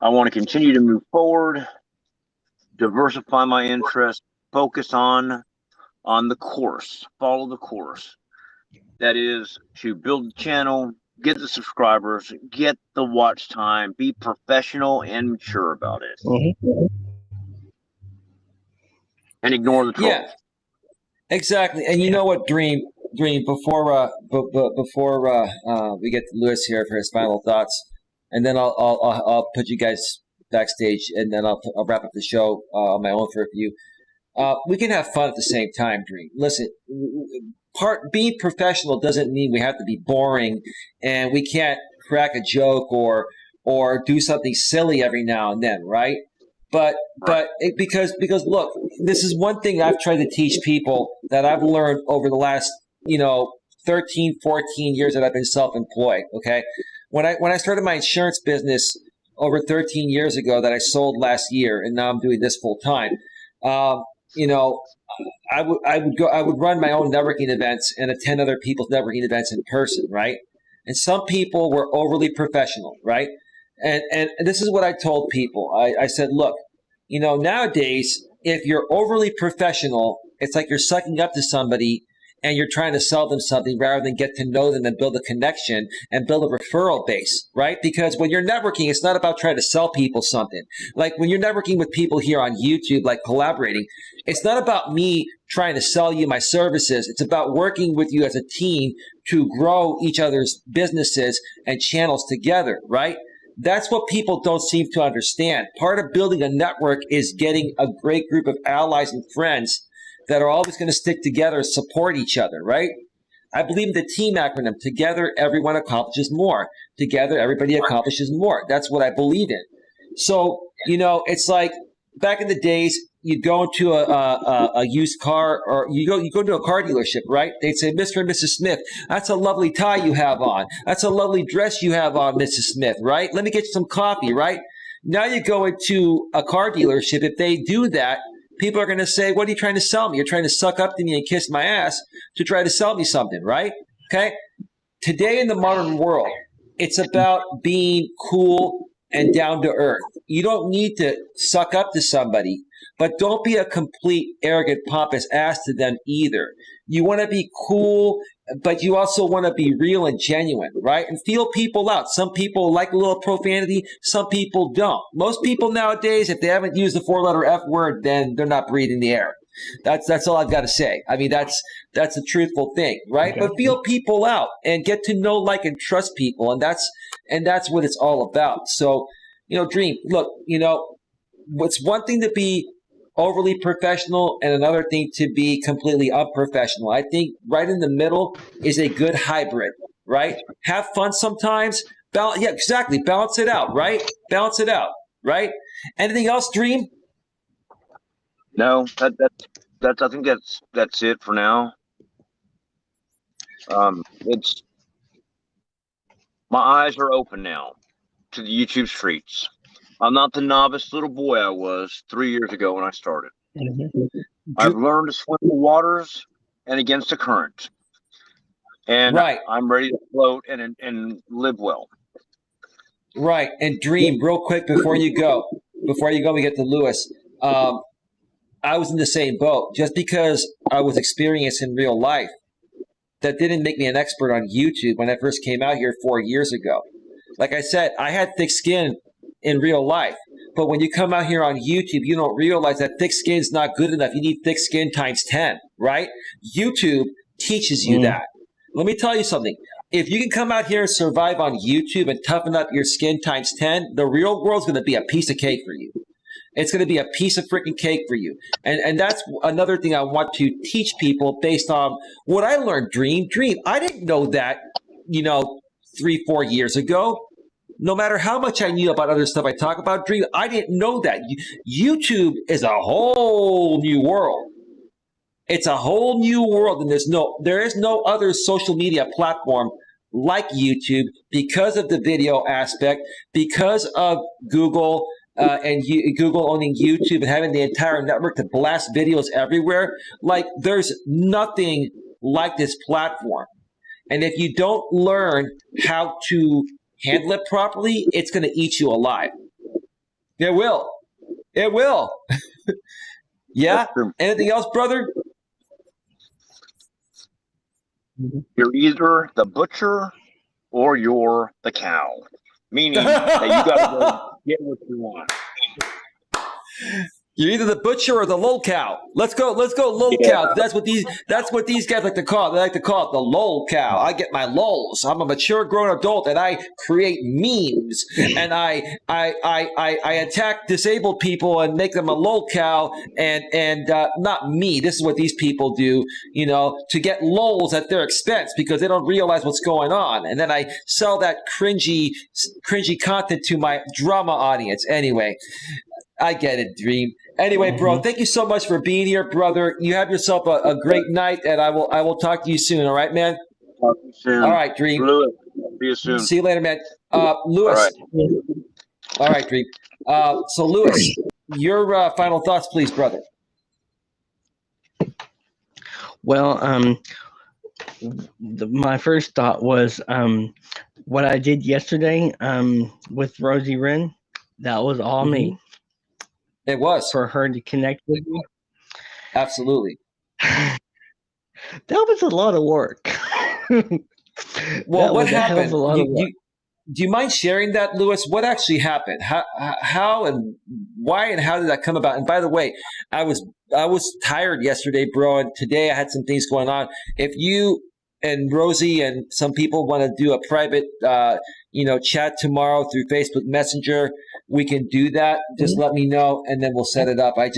I want to continue to move forward, diversify my interests, focus on the course, follow the course. That is to build the channel, get the subscribers, get the watch time, be professional and mature about it. Mm-hmm. And ignore the trolls. Yeah, exactly. And you know what, Dream, before we get to Lewis here for his final thoughts, and then I'll put you guys backstage, and then I'll wrap up the show on my own for a few. We can have fun at the same time, Dream. Listen, being professional doesn't mean we have to be boring, and we can't crack a joke or do something silly every now and then, right? Because look, this is one thing I've tried to teach people that I've learned over the last 13, 14 years that I've been self-employed. Okay, when I started my insurance business over 13 years ago that I sold last year, and now I'm doing this full time. I would run my own networking events and attend other people's networking events in person, right? And some people were overly professional, right? And this is what I told people. I said, look, nowadays, if you're overly professional, it's like you're sucking up to somebody and you're trying to sell them something rather than get to know them and build a connection and build a referral base, right? Because when you're networking, it's not about trying to sell people something. Like when you're networking with people here on YouTube, like collaborating, it's not about me trying to sell you my services. It's about working with you as a team to grow each other's businesses and channels together, right? That's what people don't seem to understand. Part of building a network is getting a great group of allies and friends that are always going to stick together and support each other, right? I believe in the TEAM acronym. Together, everyone accomplishes more. Together, everybody accomplishes more. That's what I believe in. So, it's like back in the days, you'd go into a used car, or you go to a car dealership, right? They'd say, Mr. and Mrs. Smith, that's a lovely tie you have on. That's a lovely dress you have on, Mrs. Smith, right? Let me get you some coffee, right? Now you go into a car dealership. If they do that, people are going to say, what are you trying to sell me? You're trying to suck up to me and kiss my ass to try to sell me something, right? Okay. Today in the modern world, it's about being cool and down to earth. You don't need to suck up to somebody, but don't be a complete arrogant pompous ass to them either. You want to be cool, but you also want to be real and genuine, right? And feel people out. Some people like a little profanity. Some people don't. Most people nowadays, if they haven't used the 4-letter F word, then they're not breathing the air. That's all I've got to say. I mean, that's a truthful thing, right? Okay. But feel people out and get to know, like, and trust people. And that's what it's all about. So, Dream, look, it's one thing to be overly professional and another thing to be completely unprofessional. I think right in the middle is a good hybrid, right? Have fun sometimes. Yeah, exactly. Balance it out, right? Balance it out, right? Anything else, Dream? No, that's I think that's it for now. It's my eyes are open now to the YouTube streets. I'm not the novice little boy I was 3 years ago when I started. Mm-hmm. I've learned to swim the waters and against the current. And right. I'm ready to float and live well. Right. And Dream, real quick before you go, we get to Lewis. I was in the same boat. Just because I was experienced in real life, that didn't make me an expert on YouTube when I first came out here 4 years ago. Like I said, I had thick skin in real life. But when you come out here on YouTube, you don't realize that thick skin is not good enough. You need thick skin times 10, right? YouTube teaches you that. Let me tell you something. If you can come out here and survive on YouTube and toughen up your skin times 10, the real world's going to be a piece of cake for you. It's going to be a piece of freaking cake for you. And that's another thing I want to teach people based on what I learned. Dream. I didn't know that, 3-4 years ago. no matter how much I knew about other stuff I talk about, Dream, I didn't know that. YouTube is a whole new world. It's a whole new world, and there is no other social media platform like YouTube because of the video aspect, because of Google and Google owning YouTube and having the entire network to blast videos everywhere. Like, there's nothing like this platform. And if you don't learn how to handle it properly, it's going to eat you alive. It will. It will. Yeah? Anything else, brother? You're either the butcher or you're the cow, meaning that you got to go get what you want. You're either the butcher or the lol cow. Let's go lol cow. That's what these guys like to call it. They like to call it the lol cow. I get my lols. I'm a mature grown adult and I create memes and I attack disabled people and make them a lol cow and not me. This is what these people do, to get lols at their expense because they don't realize what's going on. And then I sell that cringy content to my drama audience. Anyway, I get it, Dream. Anyway, bro, thank you so much for being here, brother. You have yourself a great night, and I will talk to you soon. All right, man? Talk to you soon. All right, Dream. Lewis, see you soon. See you later, man. Lewis. All right, Dream. So, Lewis, your final thoughts, please, brother. Well, my first thought was what I did yesterday with Rosie Wren. That was all me. It was. For her to connect with me. Absolutely. That was a lot of work. Well, what happened? Do you mind sharing that, Lewis? What actually happened? How and why and how did that come about? And by the way, I was tired yesterday, bro, and today I had some things going on. If you and Rosie and some people want to do a private chat tomorrow through Facebook Messenger, we can do that. Just let me know and then we'll set it up. I've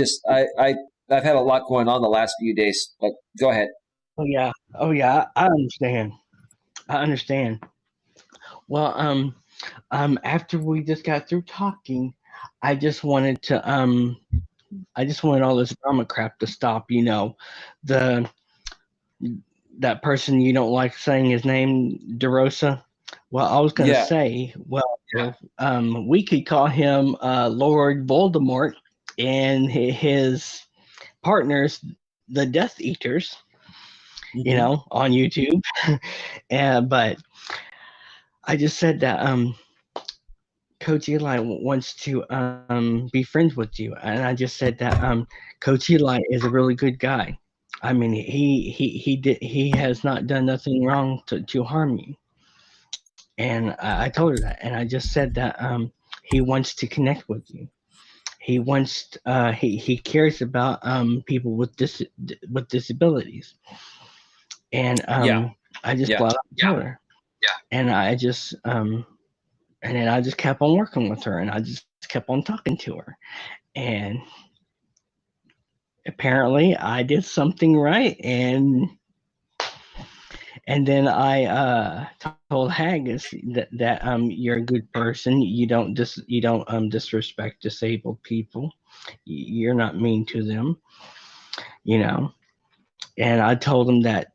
had a lot going on the last few days, but go ahead. Oh yeah, I understand. Well, after we just got through talking, I just wanted all this drama crap to stop, that person you don't like saying his name, DeRosa. Well, I was going to say, we could call him Lord Voldemort and his partners, the Death Eaters, on YouTube. But I just said that Coach Eli wants to be friends with you. And I just said that Coach Eli is a really good guy. I mean, he has not done nothing wrong to harm you. And I told her that, and I just said that he wants to connect with you. He wants he cares about people with disabilities, and I just flat out told her, and I just and then I just kept on working with her, and I just kept on talking to her, and apparently I did something right, and then I told Haggis that you're a good person. You don't disrespect disabled people. You're not mean to them, And I told him that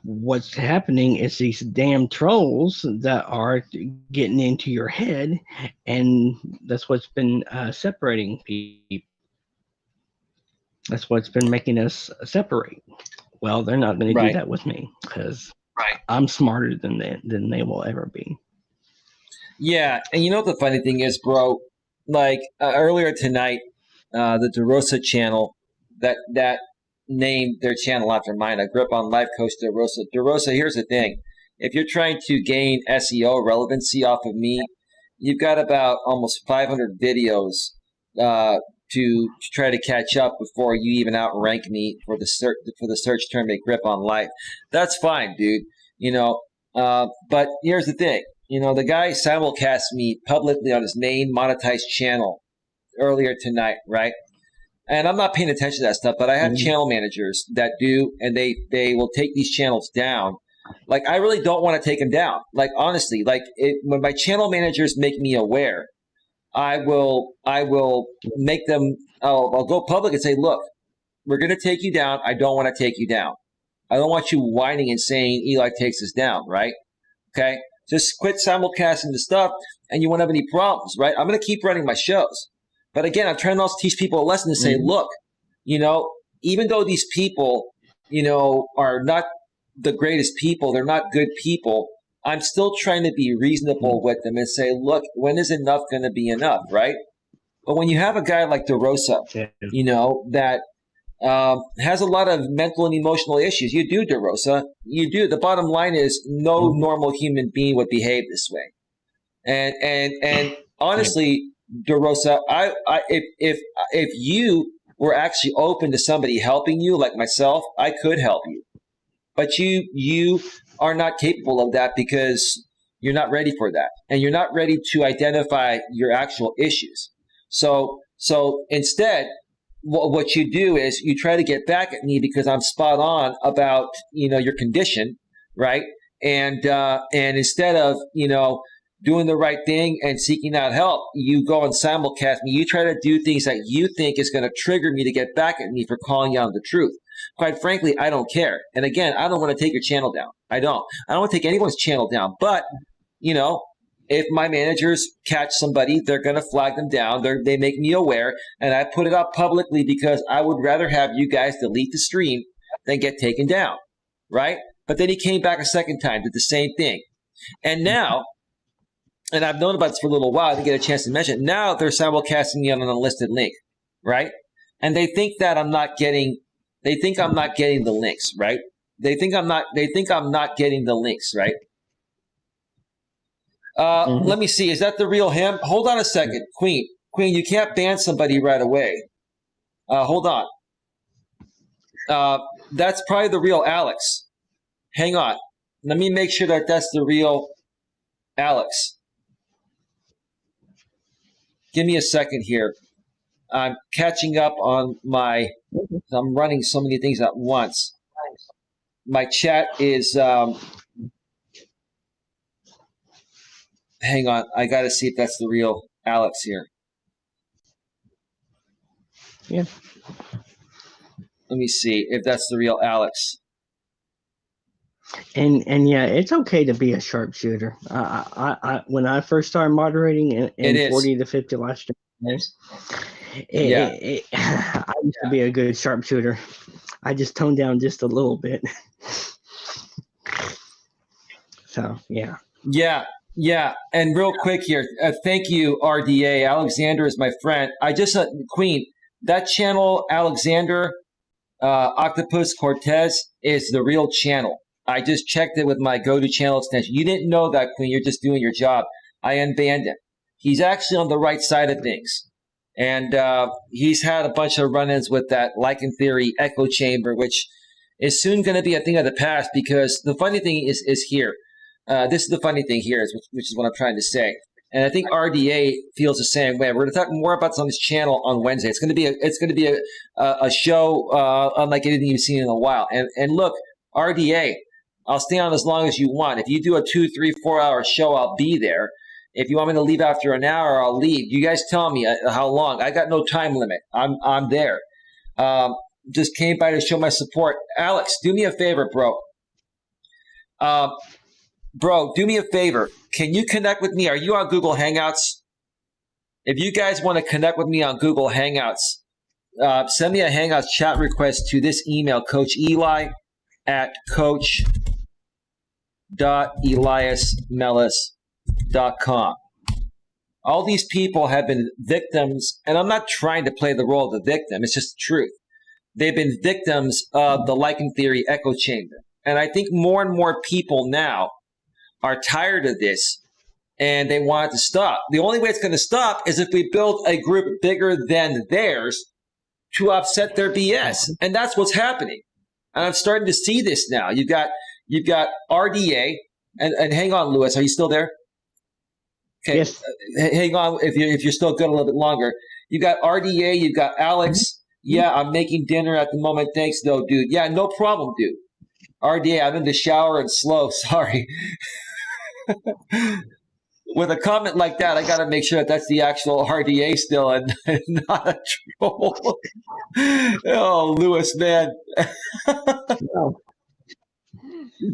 what's happening is these damn trolls that are getting into your head, and that's what's been separating people. That's what's been making us separate. Well, they're not going to do that with me because I'm smarter than they will ever be. Yeah, and you know what the funny thing is, bro? Like earlier tonight, the DeRosa channel that named their channel after mine. I grew up on Life Coach DeRosa. DeRosa, here's the thing: if you're trying to gain SEO relevancy off of me, you've got about almost 500 videos to try to catch up before you even outrank me for the search term a grip on life. That's fine, dude. But here's the thing. The guy simulcast me publicly on his main monetized channel earlier tonight, right? And I'm not paying attention to that stuff, but I have channel managers that do, and they will take these channels down Like, I really don't want to take him down. Like, honestly, like when my channel managers make me aware, I will make them, I'll go public and say, look, we're going to take you down. I don't want to take you down. I don't want you whining and saying Eli takes us down, right? Okay? Just quit simulcasting the stuff and you won't have any problems, right? I'm going to keep running my shows. But again, I'm trying to also teach people a lesson to say, look, even though these people, are not the greatest people, they're not good people, I'm still trying to be reasonable with them and say, look, when is enough going to be enough, right? But when you have a guy like DeRosa, that has a lot of mental and emotional issues. You do, DeRosa. You do. The bottom line is no normal human being would behave this way. And honestly, DeRosa, if you were actually open to somebody helping you, like myself, I could help you. But you are not capable of that because you're not ready for that, and you're not ready to identify your actual issues. So instead, what you do is you try to get back at me because I'm spot on about your condition, right? And instead of doing the right thing and seeking out help, you go and simulcast me. You try to do things that you think is going to trigger me to get back at me for calling you out on the truth. Quite frankly, I don't care. And again, I don't want to take your channel down. I don't want to take anyone's channel down. But if my managers catch somebody, they're going to flag them down. They make me aware, and I put it up publicly because I would rather have you guys delete the stream than get taken down, right? But then he came back a second time, did the same thing. And now, and I've known about this for a little while, I didn't get a chance to mention it, now they're simulcasting me on an unlisted link, right? And they think that I'm not getting the links, right? They think I'm not getting the links, right? Let me see. Is that the real him? Hold on a second. Queen, you can't ban somebody right away. Hold on. That's probably the real Alex. Hang on. Let me make sure that that's the real Alex. Give me a second here. I'm catching up on I'm running so many things at once. My chat is, hang on, I got to see if that's the real Alex here. Yeah. Let me see if that's the real Alex. And yeah, it's okay to be a sharpshooter. I when I first started moderating in 40 to 50 last year, I used to be a good sharpshooter. I just toned down just a little bit. So yeah. Yeah, and real quick here, thank you, RDA. Alexander is my friend. I just, Queen, that channel, Alexander Octopus Cortez, is the real channel. I just checked it with my go-to channel extension. You didn't know that, Queen. You're just doing your job. I unbanned him. He's actually on the right side of things. And he's had a bunch of run-ins with that Lycan Theory echo chamber, which is soon going to be a thing of the past, because the funny thing is here. This is the funny thing here, which is what I'm trying to say. And I think RDA feels the same way. We're going to talk more about this on this channel on Wednesday. It's going to be a show unlike anything you've seen in a while. And look, RDA, I'll stay on as long as you want. If you do a 2, 3, 4 hour show, I'll be there. If you want me to leave after an hour, I'll leave. You guys tell me how long. I got no time limit. I'm there. Just came by to show my support. Alex, do me a favor, bro. Bro, do me a favor. Can you connect with me? Are you on Google Hangouts? If you guys want to connect with me on Google Hangouts, send me a Hangouts chat request to this email, coacheli@coach.eliasmelas.com. All these people have been victims, and I'm not trying to play the role of the victim. It's just the truth. They've been victims of the Lycan Theory echo chamber. And I think more and more people now are tired of this, and they want it to stop. The only way it's going to stop is if we build a group bigger than theirs to offset their BS. And that's what's happening. And I'm starting to see this now. You've got RDA, and hang on, Lewis, are you still there? Okay, yes. Hang on if you're still good a little bit longer. You've got RDA, you've got Alex. Yeah, I'm making dinner at the moment. Thanks, though, dude. Yeah, no problem, dude. RDA, I'm in the shower and slow. Sorry. With a comment like that, I got to make sure that that's the actual RDA still and not a troll. Oh, Lewis, man. Oh.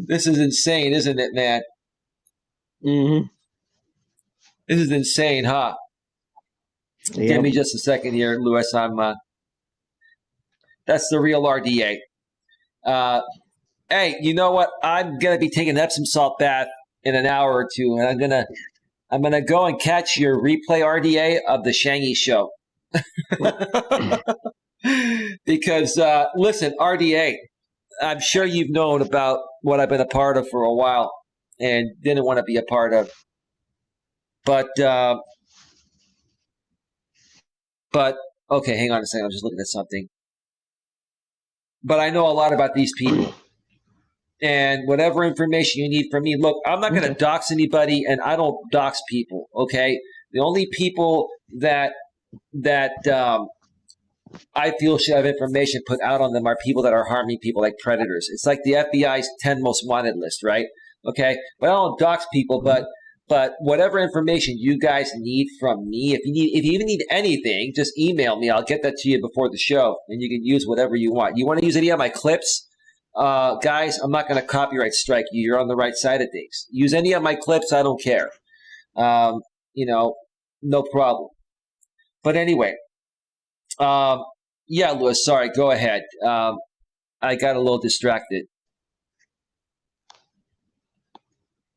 This is insane, isn't it, man? Mm-hmm. This is insane, huh? Yep. Give me just a second here, Lewis. That's the real RDA. Hey, you know what? I'm gonna be taking an Epsom salt bath in an hour or two, and I'm gonna go and catch your replay RDA of the Shangy show. Because listen, RDA, I'm sure you've known about what I've been a part of for a while and didn't want to be a part of. But okay, hang on a second. I'm just looking at something. But I know a lot about these people. And whatever information you need from me, look, I'm not going to dox anybody, and I don't dox people, okay? The only people that I feel should have information put out on them are people that are harming people, like predators. It's like the FBI's 10 most wanted list, right? Okay? But I don't dox people, but whatever information you guys need from me, if you even need anything, just email me. I'll get that to you before the show, and you can use whatever you want. You want to use any of my clips? Guys, I'm not going to copyright strike you. You're on the right side of things. Use any of my clips. I don't care. No problem. But anyway, yeah, Lewis, sorry. Go ahead. I got a little distracted.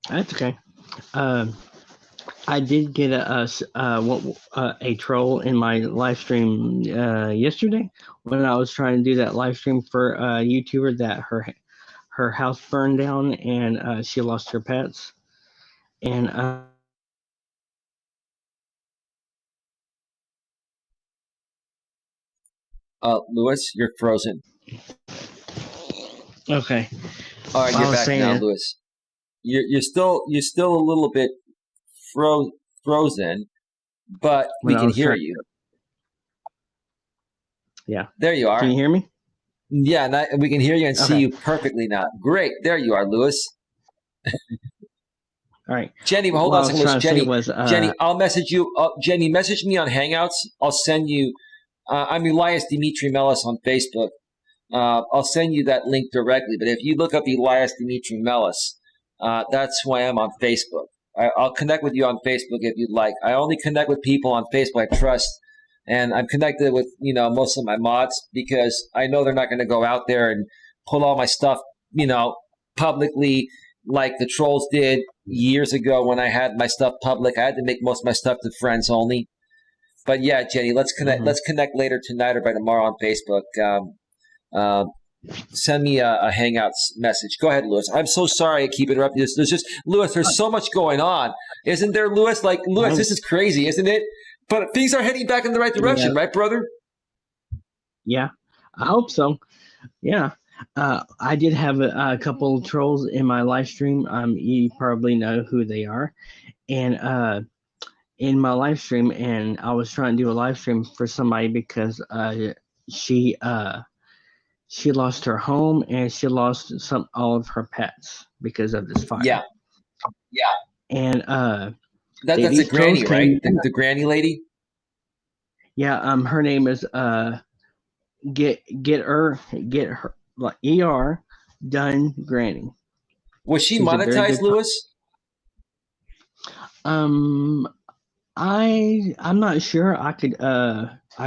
That's okay. I did get a troll in my live stream yesterday when I was trying to do that live stream for a YouTuber that her house burned down and she lost her pets. And Lewis, you're frozen. Okay. All right, you're back now, Lewis. You're still a little bit frozen, but we can hear you. Yeah. There you are. Can you hear me? Yeah, and we can hear you and see you perfectly now. Great. There you are, Lewis. All right. Jenny, hold on a second. Jenny, I'll message you. Jenny, message me on Hangouts. I'll send you. I'm Elias Dimitri Melas on Facebook. I'll send you that link directly. But if you look up Elias Dimitri Melas, that's who I am on Facebook. I'll connect with you on Facebook if you'd like. I only connect with people on Facebook I trust, and I'm connected with most of my mods because I know they're not going to go out there and pull all my stuff publicly like the trolls did years ago when I had my stuff public. I had to make most of my stuff to friends only. But yeah, Jenny, let's connect. Let's connect later tonight or by tomorrow on Facebook. Send me a Hangouts message. Go ahead, Lewis. I'm so sorry I keep interrupting this. Lewis, there's so much going on. Isn't there, Lewis? Lewis, this is crazy, isn't it? But things are heading back in the right direction, right, brother? Yeah, I hope so. Yeah. I did have a couple of trolls in my live stream. You probably know who they are. And in my live stream, and I was trying to do a live stream for somebody because she lost her home and she lost all of her pets because of this fire. Yeah. And that's a granny, right? The granny lady. Yeah. Her name is get her like ER done granny. Was she monetized, Lewis? I'm not sure. I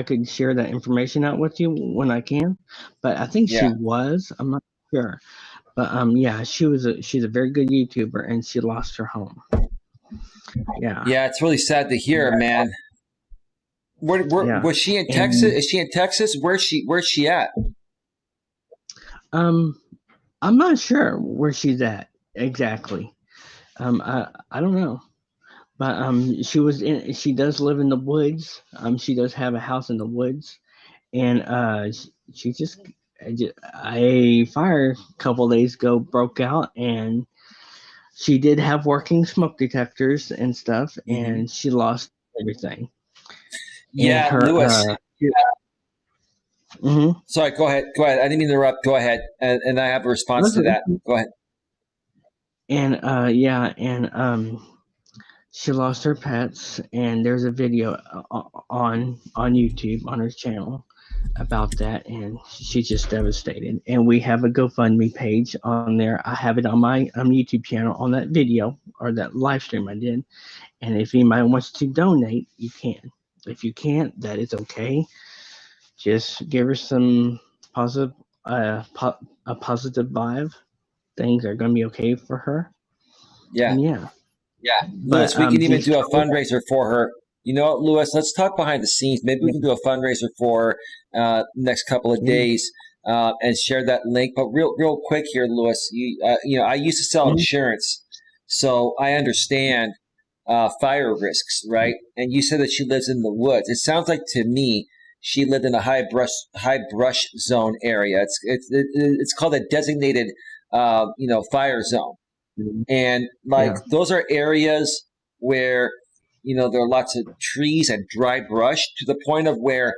could share that information out with you when I can, but I think she was. I'm not sure, but yeah, she's a very good YouTuber, and she lost her home. Yeah, it's really sad to hear, man. Was she in Texas? Is she in Texas? Where's she at? I'm not sure where she's at exactly. I don't know. But she does live in the woods. She does have a house in the woods, and a fire a couple of days ago broke out, and she did have working smoke detectors and stuff, and she lost everything. Yeah, Lewis. Mm-hmm. Sorry, go ahead. Go ahead. I didn't mean to interrupt. Go ahead, and I have a response to that. Go ahead. And she lost her pets, and there's a video on YouTube on her channel about that, and she's just devastated. And we have a GoFundMe page on there. I have it on my YouTube channel on that video or that live stream I did. And if anybody wants to donate, you can. If you can't, that is okay. Just give her some positive, a positive vibe. Things are going to be okay for her. Yeah. And yeah. Lewis, we can even do a fundraiser for her. You know what, Lewis? Let's talk behind the scenes. Maybe we can do a fundraiser for her next couple of days and share that link. But real quick here, Lewis. I used to sell insurance, so I understand fire risks, right? And you said that she lives in the woods. It sounds like to me she lived in a high brush zone area. It's called a designated fire zone. And those are areas where, there are lots of trees and dry brush to the point of where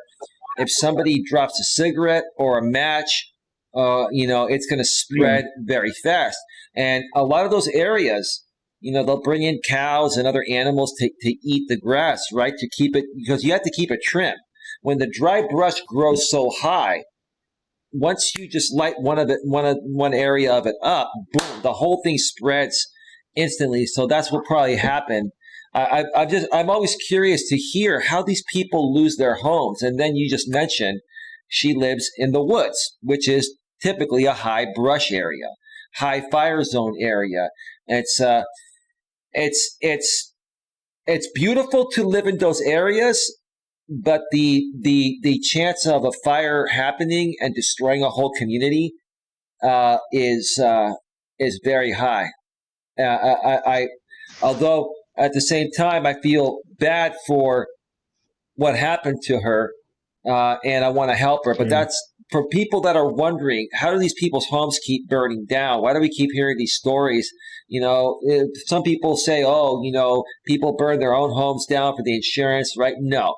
if somebody drops a cigarette or a match, it's going to spread very fast. And a lot of those areas, they'll bring in cows and other animals to eat the grass, right? To keep it, because you have to keep it trim. When the dry brush grows so high, once you just light one area of it up, boom, the whole thing spreads instantly. So that's what probably happened. I'm always curious to hear how these people lose their homes. And then you just mentioned she lives in the woods, which is typically a high brush area, high fire zone area. It's beautiful to live in those areas. But the chance of a fire happening and destroying a whole community is very high. Although at the same time I feel bad for what happened to her, and I want to help her. But that's for people that are wondering, how do these people's homes keep burning down? Why do we keep hearing these stories? Some people say, people burn their own homes down for the insurance, right? No.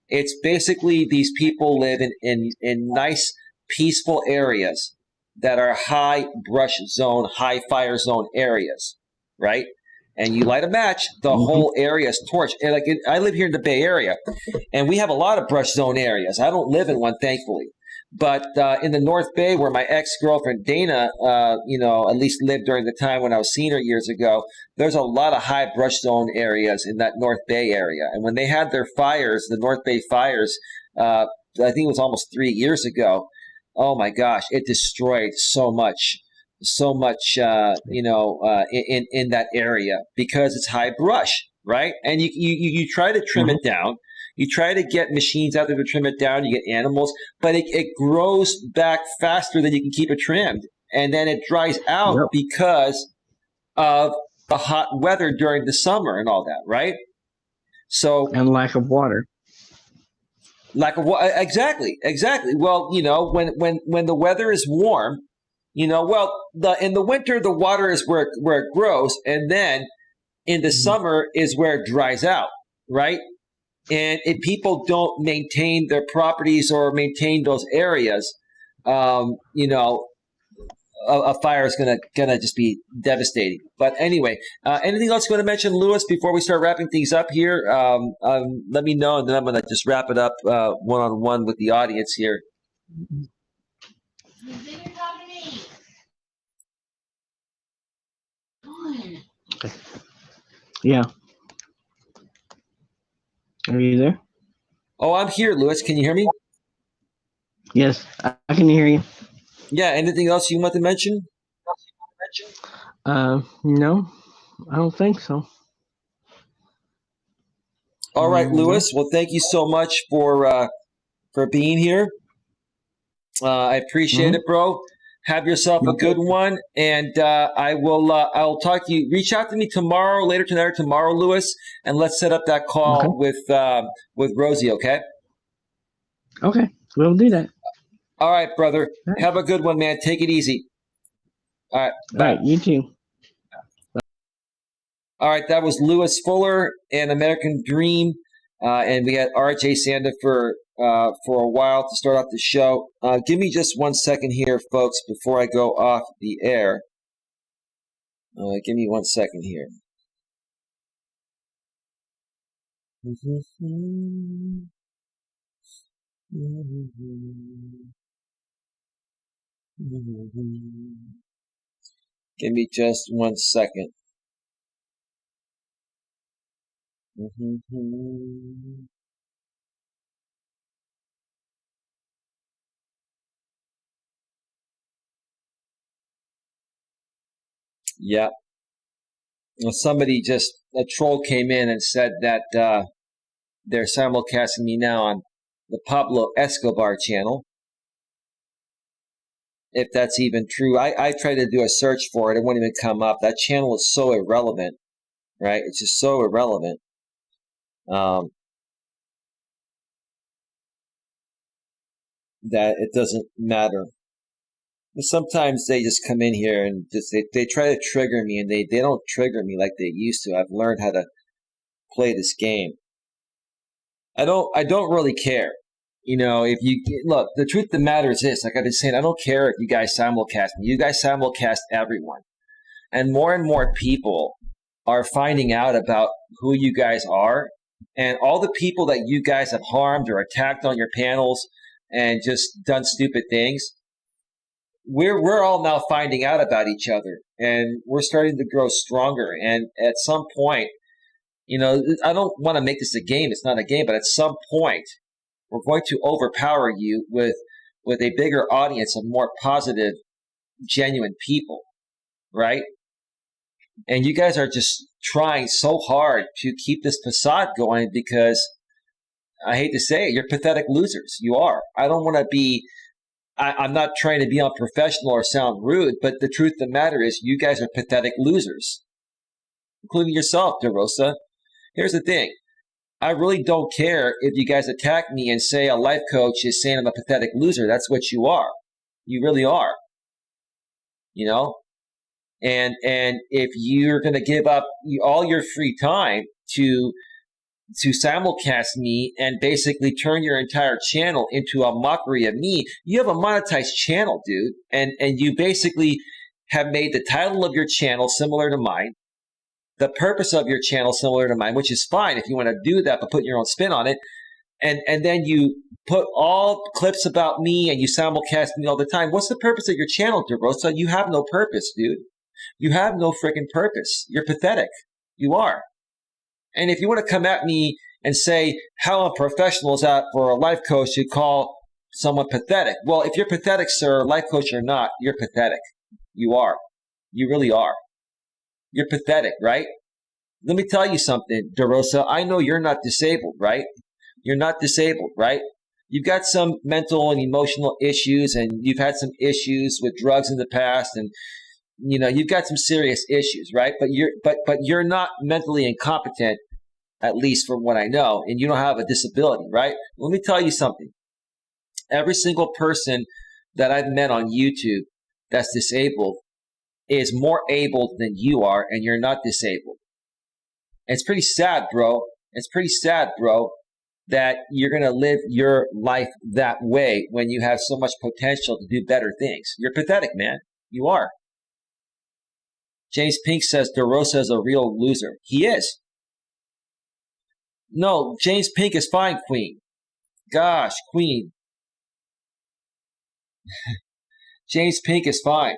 It's basically these people live in nice, peaceful areas that are high brush zone, high fire zone areas, right? And you light a match, the whole area is torched. And I live here in the Bay Area, and we have a lot of brush zone areas. I don't live in one, thankfully. But in the North Bay, where my ex-girlfriend Dana, at least lived during the time when I was seeing her years ago, there's a lot of high brush zone areas in that North Bay area. And when they had their fires, the North Bay fires, I think it was almost 3 years ago. Oh my gosh, it destroyed so much, in that area because it's high brush, right? And you try to trim it down. You try to get machines out there to trim it down. You get animals, but it grows back faster than you can keep it trimmed. And then it dries out because of the hot weather during the summer and all that, right? So and lack of water. Exactly. Well, when the weather is warm, in the winter the water is where it grows, and then in the summer is where it dries out, right? And if people don't maintain their properties or maintain those areas, a fire is gonna just be devastating. But anyway, anything else you want to mention, Lewis, before we start wrapping things up here? Let me know, and then I'm gonna just wrap it up one-on-one with the audience here. Okay. Yeah. Are you there? Oh, I'm here, Lewis. Can you hear me? Yes, I can hear you. Yeah. Anything else you want to mention? No, I don't think so. All right, Lewis. Well, thank you so much for being here. I appreciate it, bro. Have yourself a good one, and I'll talk to you. Reach out to me tomorrow, later tonight or tomorrow, Lewis, and let's set up that call with Rosie. Okay. Okay, we'll do that. All right, brother. Have a good one, man. Take it easy. All right. Bye. All right, you too. All right, that was Lewis Fuller and American Dream And we had RJ Sandefur for a while to start off the show. Give me just 1 second here, folks, before I go off the air. Give me 1 second here. Give me just 1 second. Yeah. Well, a troll came in and said that they're simulcasting me now on the Pablo Escobar channel. If that's even true. I tried to do a search for it. It won't even come up. That channel is so irrelevant, right? It's just so irrelevant. That it doesn't matter. Sometimes they just come in here and they try to trigger me, and they don't trigger me like they used to. I've learned how to play this game. I don't really care. If you look, the truth of the matter is this, like I've been saying, I don't care if you guys simulcast me. You guys simulcast everyone. And more people are finding out about who you guys are, and all the people that you guys have harmed or attacked on your panels and just done stupid things. We're all now finding out about each other, and we're starting to grow stronger. And at some point, I don't want to make this a game. It's not a game, but at some point, we're going to overpower you with a bigger audience of more positive, genuine people, right? And you guys are just trying so hard to keep this facade going because, I hate to say it, you're pathetic losers. You are. I don't want to be, I'm not trying to be unprofessional or sound rude, but the truth of the matter is you guys are pathetic losers, including yourself, DeRosa. Here's the thing. I really don't care if you guys attack me and say a life coach is saying I'm a pathetic loser. That's what you are. You really are. And if you're going to give up all your free time to simulcast me and basically turn your entire channel into a mockery of me, you have a monetized channel, dude. And you basically have made the title of your channel similar to mine. The purpose of your channel similar to mine, which is fine if you want to do that, but put your own spin on it. And then you put all clips about me and you simulcast me all the time. What's the purpose of your channel, DeRosa? You have no purpose, dude. You have no freaking purpose. You're pathetic. You are. And if you want to come at me and say how unprofessional is that for a life coach to call someone pathetic? Well, if you're pathetic, sir, life coach or not, you're pathetic. You are. You really are. You're pathetic, right? Let me tell you something, DeRosa. I know you're not disabled, right? You're not disabled, right? You've got some mental and emotional issues, and you've had some issues with drugs in the past, and you've got some serious issues, right? But you're not mentally incompetent, at least from what I know, and you don't have a disability, right? Let me tell you something. Every single person that I've met on YouTube that's disabled is more able than you are, and you're not disabled. It's pretty sad, bro. It's pretty sad, bro, that you're going to live your life that way when you have so much potential to do better things. You're pathetic, man. You are. James Pink says DeRosa is a real loser. He is. No, James Pink is fine, Queen. Gosh, Queen. James Pink is fine.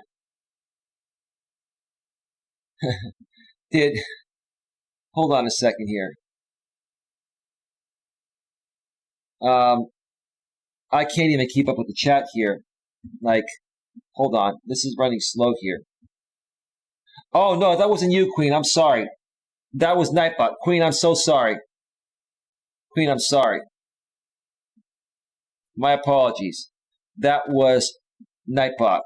Hold on a second here. I can't even keep up with the chat here. Hold on. This is running slow here. Oh, no, that wasn't you, Queen. I'm sorry. That was Nightbot. Queen, I'm so sorry. Queen, I'm sorry. My apologies. That was Nightbot.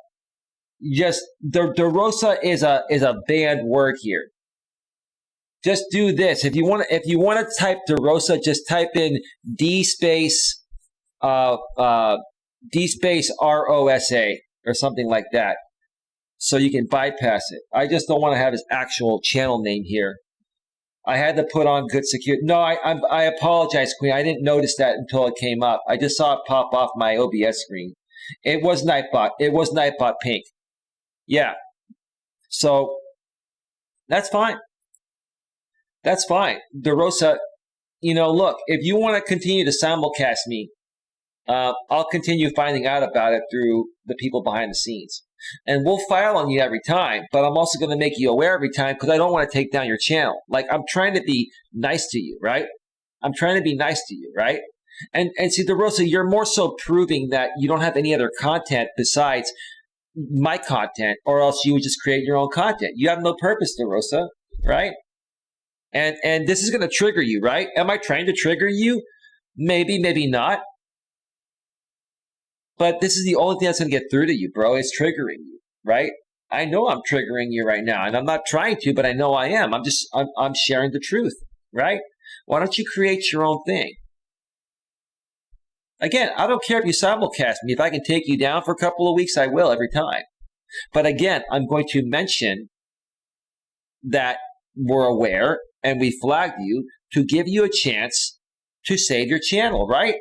Just, DeRosa is a banned word here. Just do this. If you want to type DeRosa, just type in D space ROSA or something like that, so you can bypass it. I just don't want to have his actual channel name here. I had to put on good security. No, I apologize, Queen. I didn't notice that until it came up. I just saw it pop off my OBS screen. It was Nightbot. It was Nightbot Pink. Yeah. So that's fine. That's fine. DeRosa, look, if you want to continue to simulcast me, I'll continue finding out about it through the people behind the scenes. And we'll file on you every time, but I'm also going to make you aware every time because I don't want to take down your channel. Like, I'm trying to be nice to you, right? I'm trying to be nice to you, right? And see, DeRosa, you're more so proving that you don't have any other content besides my content, or else you would just create your own content. You have no purpose, DeRosa, right? And this is going to trigger you, right? Am I trying to trigger you? Maybe, maybe not. But this is the only thing that's going to get through to you, bro. It's triggering you, right? I know I'm triggering you right now, and I'm not trying to, but I know I am. I'm sharing the truth, right? Why don't you create your own thing? Again, I don't care if you simulcast me. If I can take you down for a couple of weeks, I will every time. But again, I'm going to mention that we're aware and we flagged you to give you a chance to save your channel, right?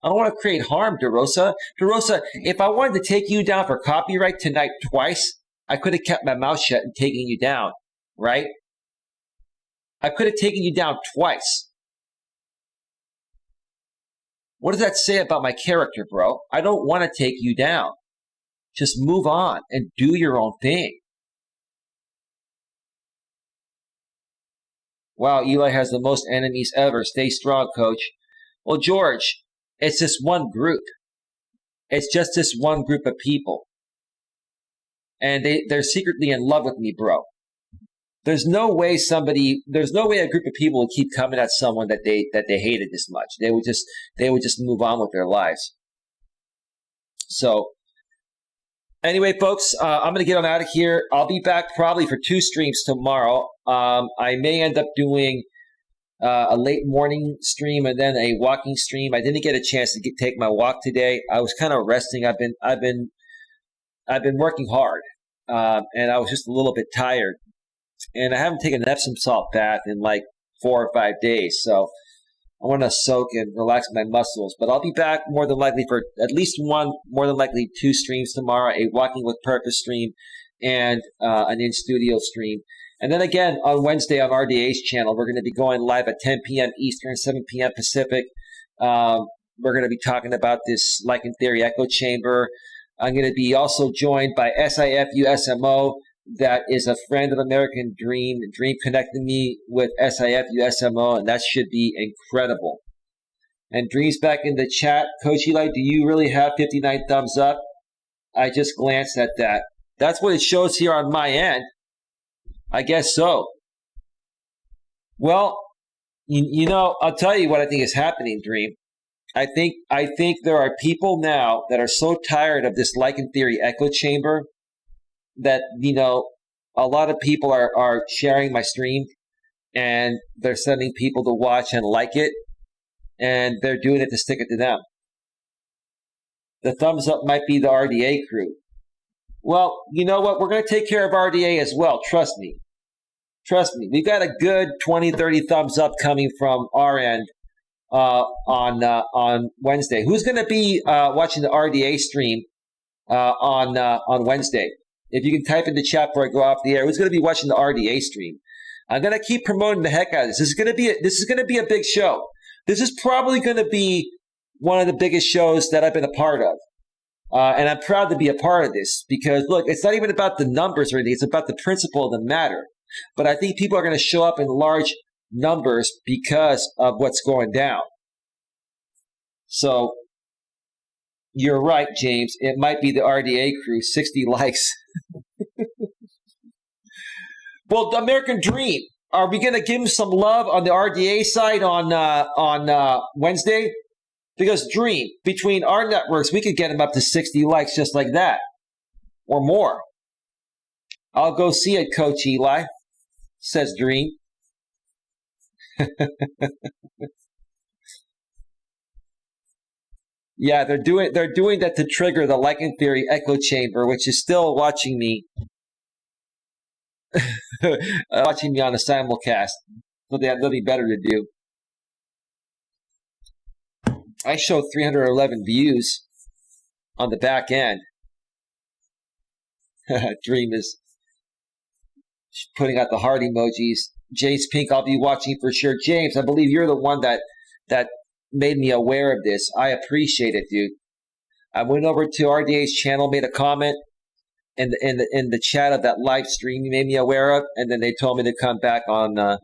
I don't want to create harm, DeRosa. DeRosa, if I wanted to take you down for copyright tonight twice, I could have kept my mouth shut and taken you down, right? I could have taken you down twice. What does that say about my character, bro? I don't want to take you down. Just move on and do your own thing. Wow, Eli has the most enemies ever. Stay strong, coach. Well, George, it's this one group. It's just this one group of people. And they're secretly in love with me, bro. There's no way a group of people would keep coming at someone that they hated this much. They would just move on with their lives. So anyway, folks, I'm going to get on out of here. I'll be back probably for 2 streams tomorrow. I may end up doing a late morning stream and then a walking stream. I didn't get a chance to take my walk today. I was kind of resting. I've been working hard, and I was just a little bit tired. And I haven't taken an Epsom salt bath in like 4 or 5 days, so I want to soak and relax my muscles. But I'll be back more than likely for at least one, more than likely 2 streams tomorrow: a Walking with Purpose stream and an in-studio stream. And then again, on Wednesday on RDA's channel, we're going to be going live at 10 p.m. Eastern, 7 p.m. Pacific. We're going to be talking about this Lichen Theory Echo Chamber. I'm going to be also joined by SIFU SMO. That is a friend of American Dream. Dream connected me with SIFU SMO, and that should be incredible. And Dream's back in the chat. Coach Eli, do you really have 59 thumbs up? I just glanced at that. That's what it shows here on my end. I guess so. Well, I'll tell you what I think is happening, Dream. I think there are people now that are so tired of this Lichen Theory echo chamber that, a lot of people are sharing my stream and they're sending people to watch and like it, and they're doing it to stick it to them. The thumbs up might be the RDA crew. Well, you know what? We're going to take care of RDA as well. Trust me. Trust me. We've got a good 20, 30 thumbs up coming from our end on Wednesday. Who's going to be watching the RDA stream on Wednesday? If you can type in the chat before I go off the air, who's going to be watching the RDA stream? I'm going to keep promoting the heck out of this. This is going to be a big show. This is probably going to be one of the biggest shows that I've been a part of. And I'm proud to be a part of this because, look, it's not even about the numbers or anything. It's about the principle of the matter. But I think people are going to show up in large numbers because of what's going down. So you're right, James. It might be the RDA crew, 60 likes. Well, the American Dream, are we going to give him some love on the RDA side on Wednesday? Because Dream, between our networks, we could get him up to 60 likes just like that or more. I'll go see it, Coach Eli, says Dream. Yeah, they're doing that to trigger the Lichen Theory echo chamber, which is still watching me, watching me on the simulcast. So they have nothing better to do. I show 311 views on the back end. Dream is putting out the heart emojis. James Pink, I'll be watching for sure. James, I believe you're the one that made me aware of this. I appreciate it, dude. I went over to RDA's channel, made a comment in the chat of that live stream you made me aware of, and then they told me to come back on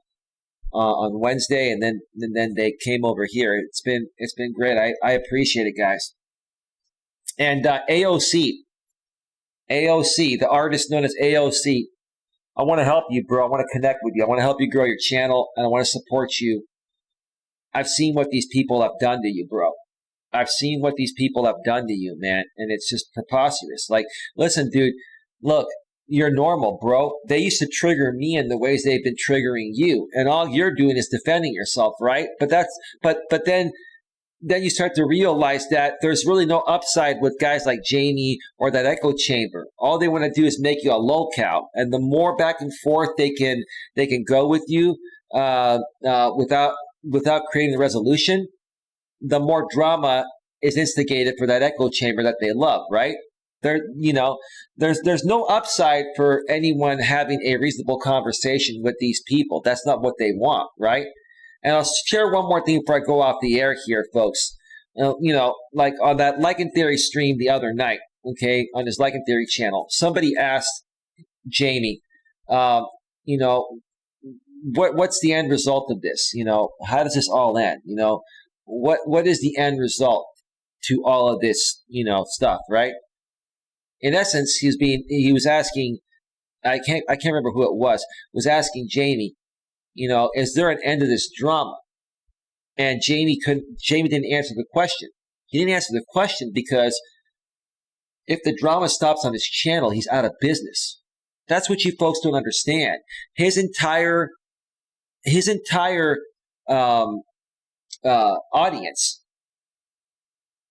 Wednesday, and then they came over here. It's been great. I appreciate it, guys. And AOC, the artist known as AOC. I want to help you, bro. I want to connect with you. I want to help you grow your channel, and I want to support you. I've seen what these people have done to you, bro. I've seen what these people have done to you, man, and it's just preposterous. Like, listen, dude, look, you're normal, bro. They used to trigger me in the ways they've been triggering you, and all you're doing is defending yourself, right? But then you start to realize that there's really no upside with guys like Jamie or that echo chamber. All they want to do is make you a lolcow, and the more back and forth they can go with you without creating a resolution, the more drama is instigated for that echo chamber that they love, right? There's no upside for anyone having a reasonable conversation with these people. That's not what they want, right? And I'll share one more thing before I go off the air here, folks. Like on that Lichen Theory stream the other night, okay, on his Lichen Theory channel, somebody asked Jamie, what's the end result of this? How does this all end? What is the end result to all of this, stuff, right? In essence, he was asking, I can't remember who it was asking Jamie, is there an end to this drama? And Jamie didn't answer the question. He didn't answer the question because if the drama stops on his channel, he's out of business. That's what you folks don't understand. His entire audience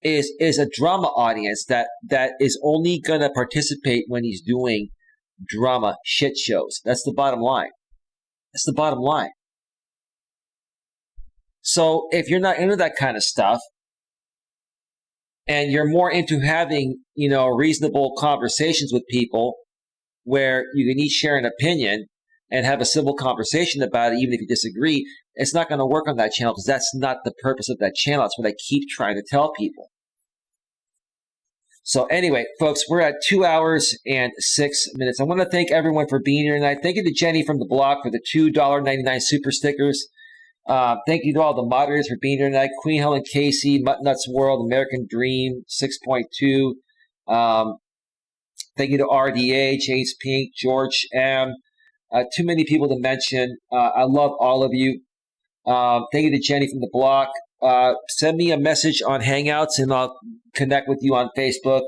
is a drama audience that is only going to participate when he's doing drama shit shows. That's the bottom line. That's the bottom line. So if you're not into that kind of stuff and you're more into having, reasonable conversations with people where you can each share an opinion and have a civil conversation about it, even if you disagree, it's not going to work on that channel because that's not the purpose of that channel. That's what I keep trying to tell people. So anyway, folks, we're at 2 hours and 6 minutes. I want to thank everyone for being here tonight. Thank you to Jenny from the blog for the $2.99 super stickers. Thank you to all the moderators for being here tonight. Queen Helen Casey, Mutt Nuts World, American Dream, 6.2. Thank you to RDA, James Pink, George M. Too many people to mention. I love all of you. Thank you to Jenny from the block. Send me a message on Hangouts and I'll connect with you on Facebook.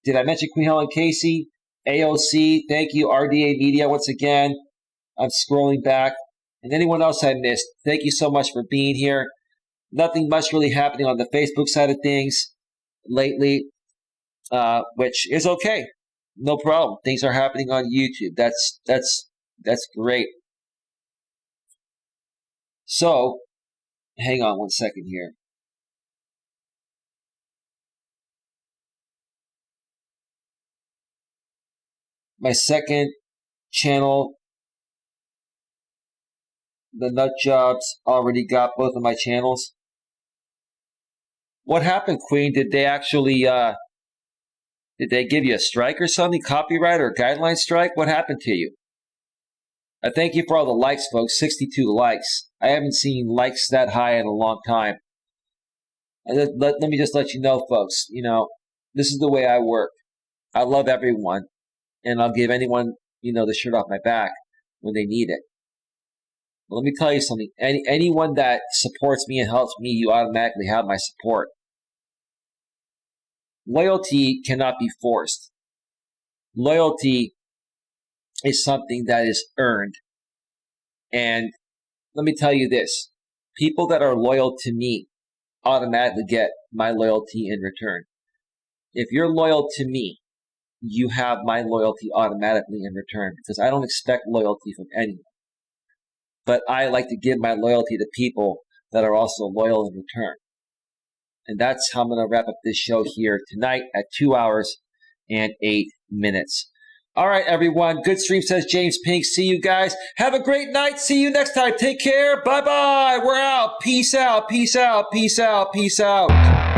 Did I mention Queen Helen Casey? AOC, thank you. RDA Media, once again. I'm scrolling back. And anyone else I missed, thank you so much for being here. Nothing much really happening on the Facebook side of things lately, which is okay. No problem. Things are happening on YouTube. That's great. So, hang on one second here. My second channel, the Nut Jobs, already got both of my channels. What happened, Queen? Did they actually, did they give you a strike or something? Copyright or guideline strike? What happened to you? I thank you for all the likes, folks. 62 likes. I haven't seen likes that high in a long time. Let me just let you know, folks, this is the way I work. I love everyone, and I'll give anyone, the shirt off my back when they need it. Let me tell you something. Anyone that supports me and helps me, you automatically have my support. Loyalty cannot be forced. Loyalty is something that is earned. And let me tell you this. People that are loyal to me automatically get my loyalty in return. If you're loyal to me, you have my loyalty automatically in return because I don't expect loyalty from anyone. but I like to give my loyalty to people that are also loyal in return. And that's how I'm going to wrap up this show here tonight at 2 hours and 8 minutes. All right, everyone. Good stream, says James Pink. See you guys. Have a great night. See you next time. Take care. Bye-bye. We're out. Peace out. Peace out. Peace out. Peace out.